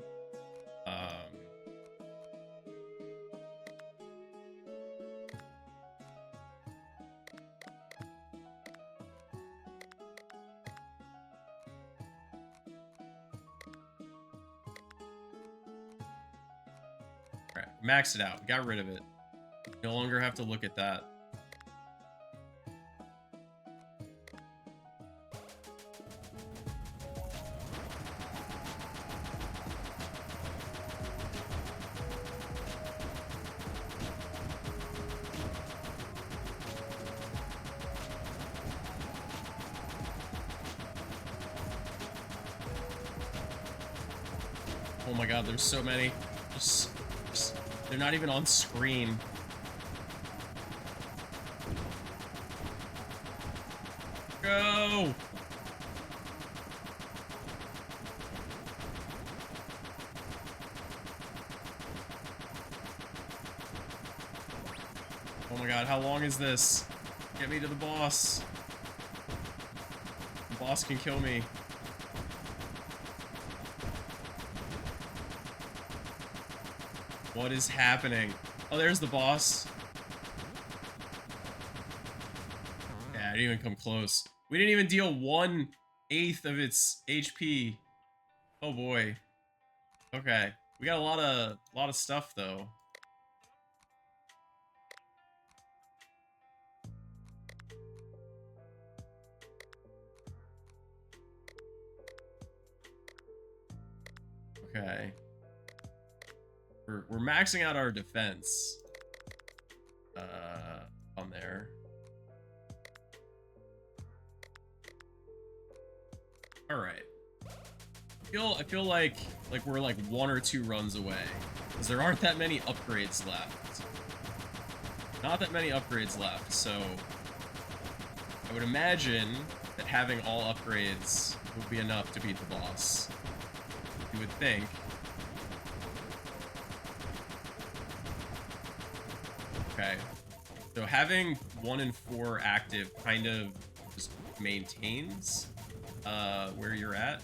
A: Alright, maxed it out. Got rid of it. No longer have to look at that. Oh my god, there's so many. They're not even on screen. Go! Oh my god, how long is this? Get me to the boss. The boss can kill me. What is happening? Oh, there's the boss. Yeah, I didn't even come close. We didn't even deal 1/8 of its HP. Oh boy. Okay, we got a lot of stuff though. Okay. We're maxing out our defense on there. All right. I feel like we're like 1 or 2 runs away because there aren't that many upgrades left. Not that many upgrades left, so I would imagine that having all upgrades would be enough to beat the boss. You would think. Okay, so having 1 and 4 active kind of just maintains where you're at.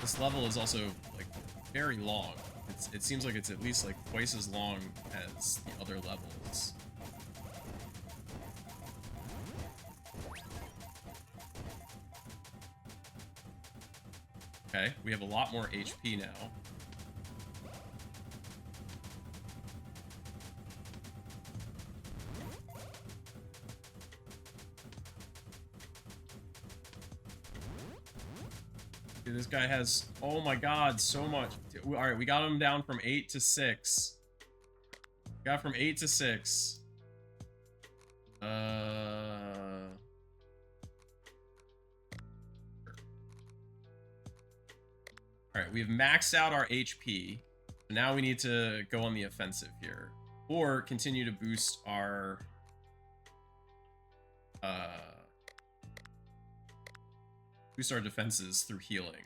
A: This level is also like very long. It seems like it's at least like twice as long as the other levels. Okay, we have a lot more HP now. Dude, this guy has, oh my god, so much. Alright, we got him down from 8 to 6. Got from 8 to 6. Alright, we've maxed out our HP. So now we need to go on the offensive here. Or continue to boost our... boost our defenses through healing.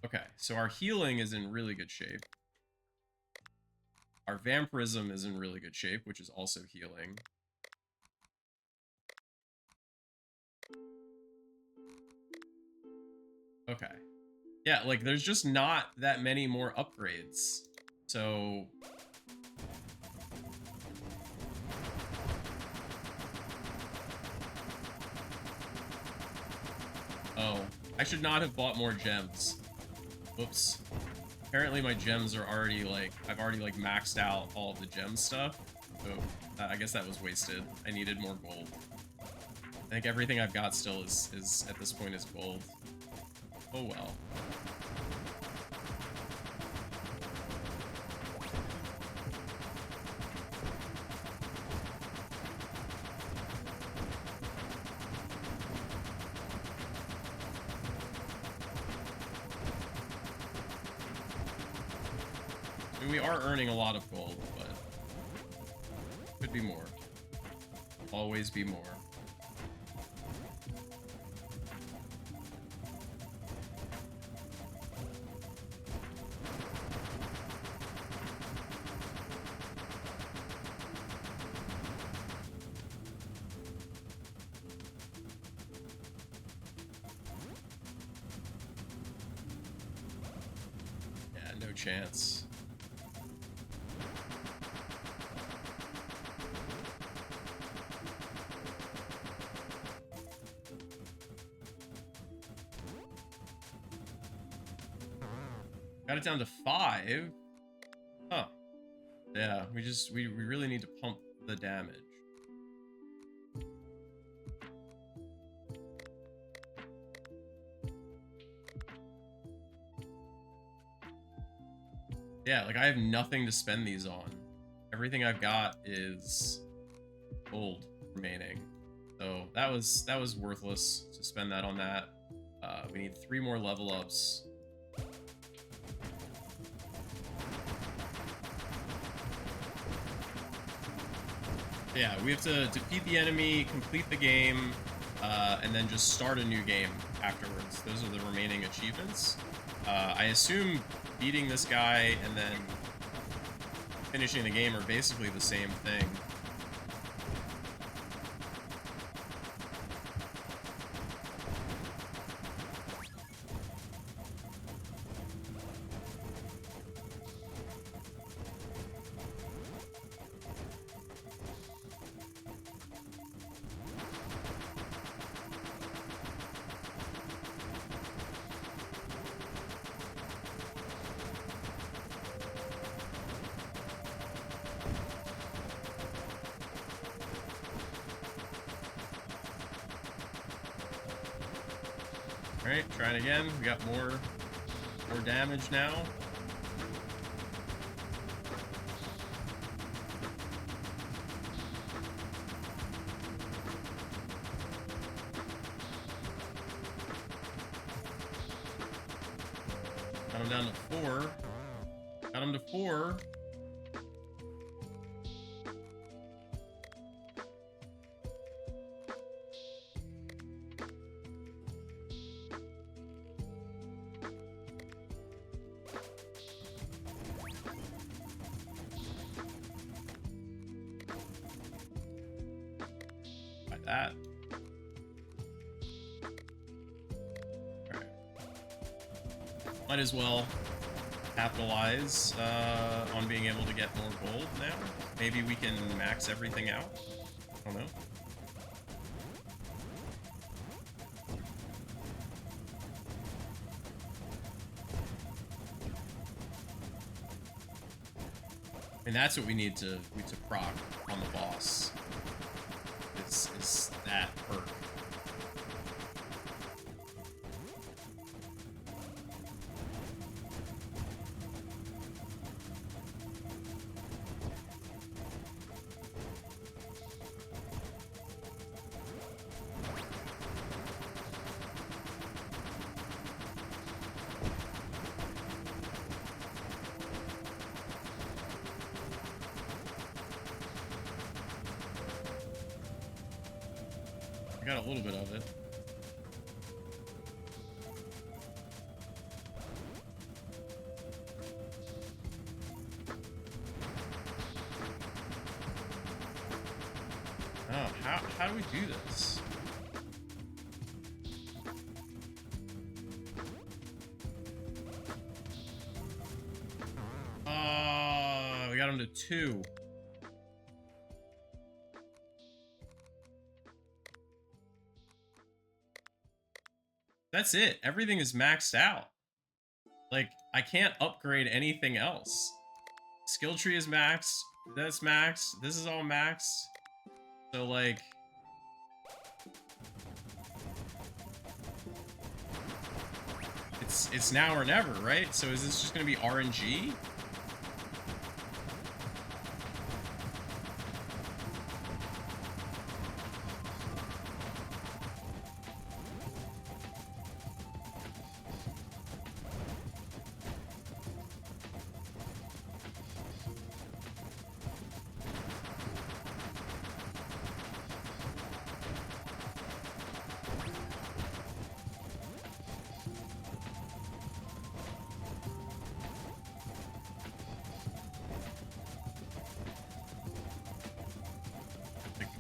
A: Okay, so our healing is in really good shape. Our vampirism is in really good shape, which is also healing. Okay. Yeah, like, there's just not that many more upgrades. So... Oh, I should not have bought more gems. Whoops. Apparently my gems are already, like, I've already, like, maxed out all of the gem stuff. So, I guess that was wasted. I needed more gold. think everything I've got still is at this point is gold. Oh well. I mean, we are earning a lot of gold, but could be more. Always be more. Yeah, no chance. Got it down to 5. Huh. Yeah, we really need to pump the damage. Yeah, like I have nothing to spend these on. Everything I've got is gold remaining. So that was worthless to spend that on that. We need 3 more level ups. Yeah, we have to defeat the enemy, complete the game, and then just start a new game afterwards. Those are the remaining achievements. I assume beating this guy and then finishing the game are basically the same thing. Alright, try it again. We got more damage now. Got him down to 4. Got him to 4. That. Alright. Might as well capitalize on being able to get more gold now. Maybe we can max everything out. I don't know. And that's what we need to proc on the boss. Is that perk. I got a little bit of it. Oh, how do we do this? We got him to 2. That's it. Everything is maxed out. Like, I can't upgrade anything else. Skill tree is maxed. That's maxed. This is all maxed. So, like... it's now or never, right? So is this just gonna be RNG?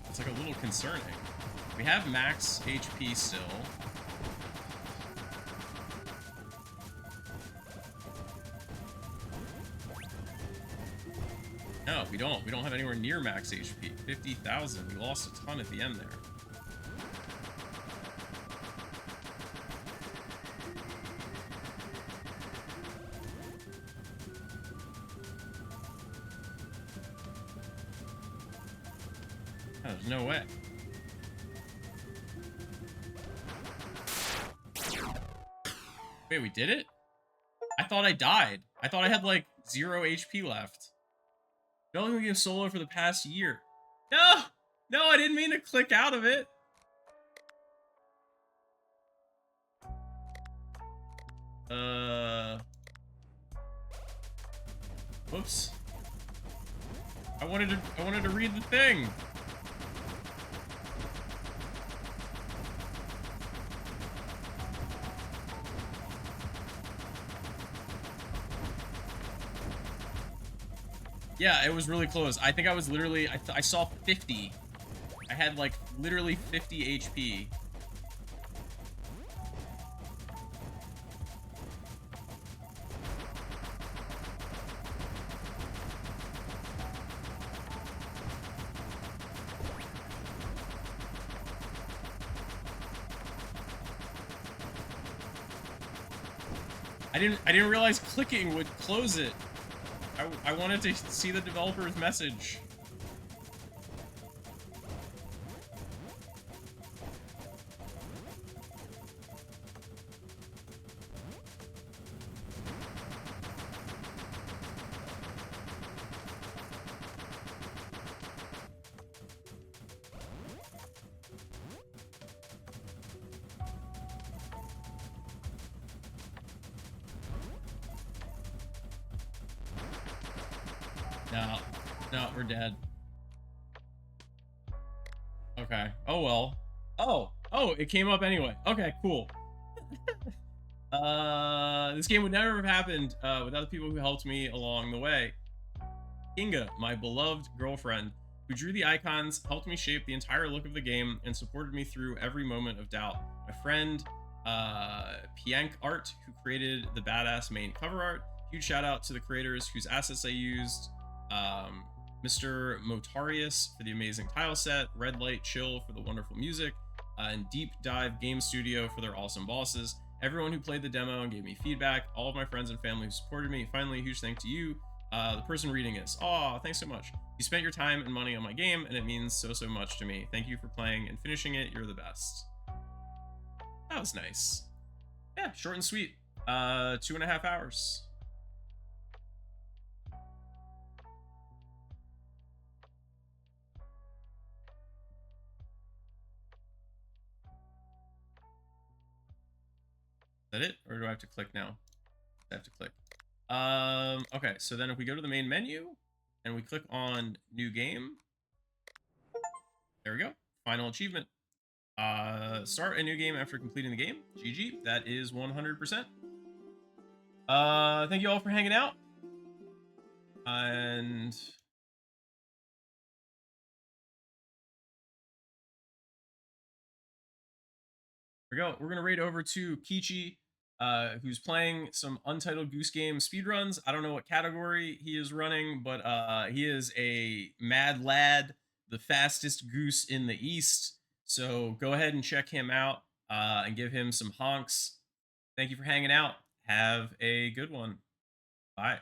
A: It's like a little concerning. We have max HP still. No, we don't. We don't have anywhere near max HP. 50,000. We lost a ton at the end there. Oh, there's no way. Wait, we did it? I thought I died. I thought I had like 0 HP left. Building the game solo for the past year. No! No, I didn't mean to click out of it. Whoops. I wanted to read the thing. Yeah, it was really close. I think I was literally, I saw 50. I had like literally 50 HP. I didn't realize clicking would close it. I wanted to see the developer's message. No. No, we're dead. Okay. Oh, well. Oh, it came up anyway. Okay, cool. This game would never have happened without the people who helped me along the way. Inga, my beloved girlfriend, who drew the icons, helped me shape the entire look of the game, and supported me through every moment of doubt. My friend, Piank Art, who created the badass main cover art. Huge shout out to the creators whose assets I used. Mr. Motarius for the amazing tile set, Red Light Chill for the wonderful music, and Deep Dive Game Studio for their awesome bosses. Everyone who played the demo and gave me feedback, all of my friends and family who supported me. Finally, a huge thank to you, the person reading this. Aw, thanks so much. You spent your time and money on my game, and it means so much to me. Thank you for playing and finishing it. You're the best. That was nice. Yeah, short and sweet. 2.5 hours. Is that it? Or do I have to click now? I have to click. Okay, so then if we go to the main menu and we click on new game, there we go. Final achievement. Start a new game after completing the game. GG. That is 100%. Thank you all for hanging out. And here we go. We're gonna raid over to Kichi, who's playing some Untitled Goose Game speedruns. I don't know what category he is running, but he is a mad lad, the fastest goose in the East. So go ahead and check him out and give him some honks. Thank you for hanging out. Have a good one. Bye.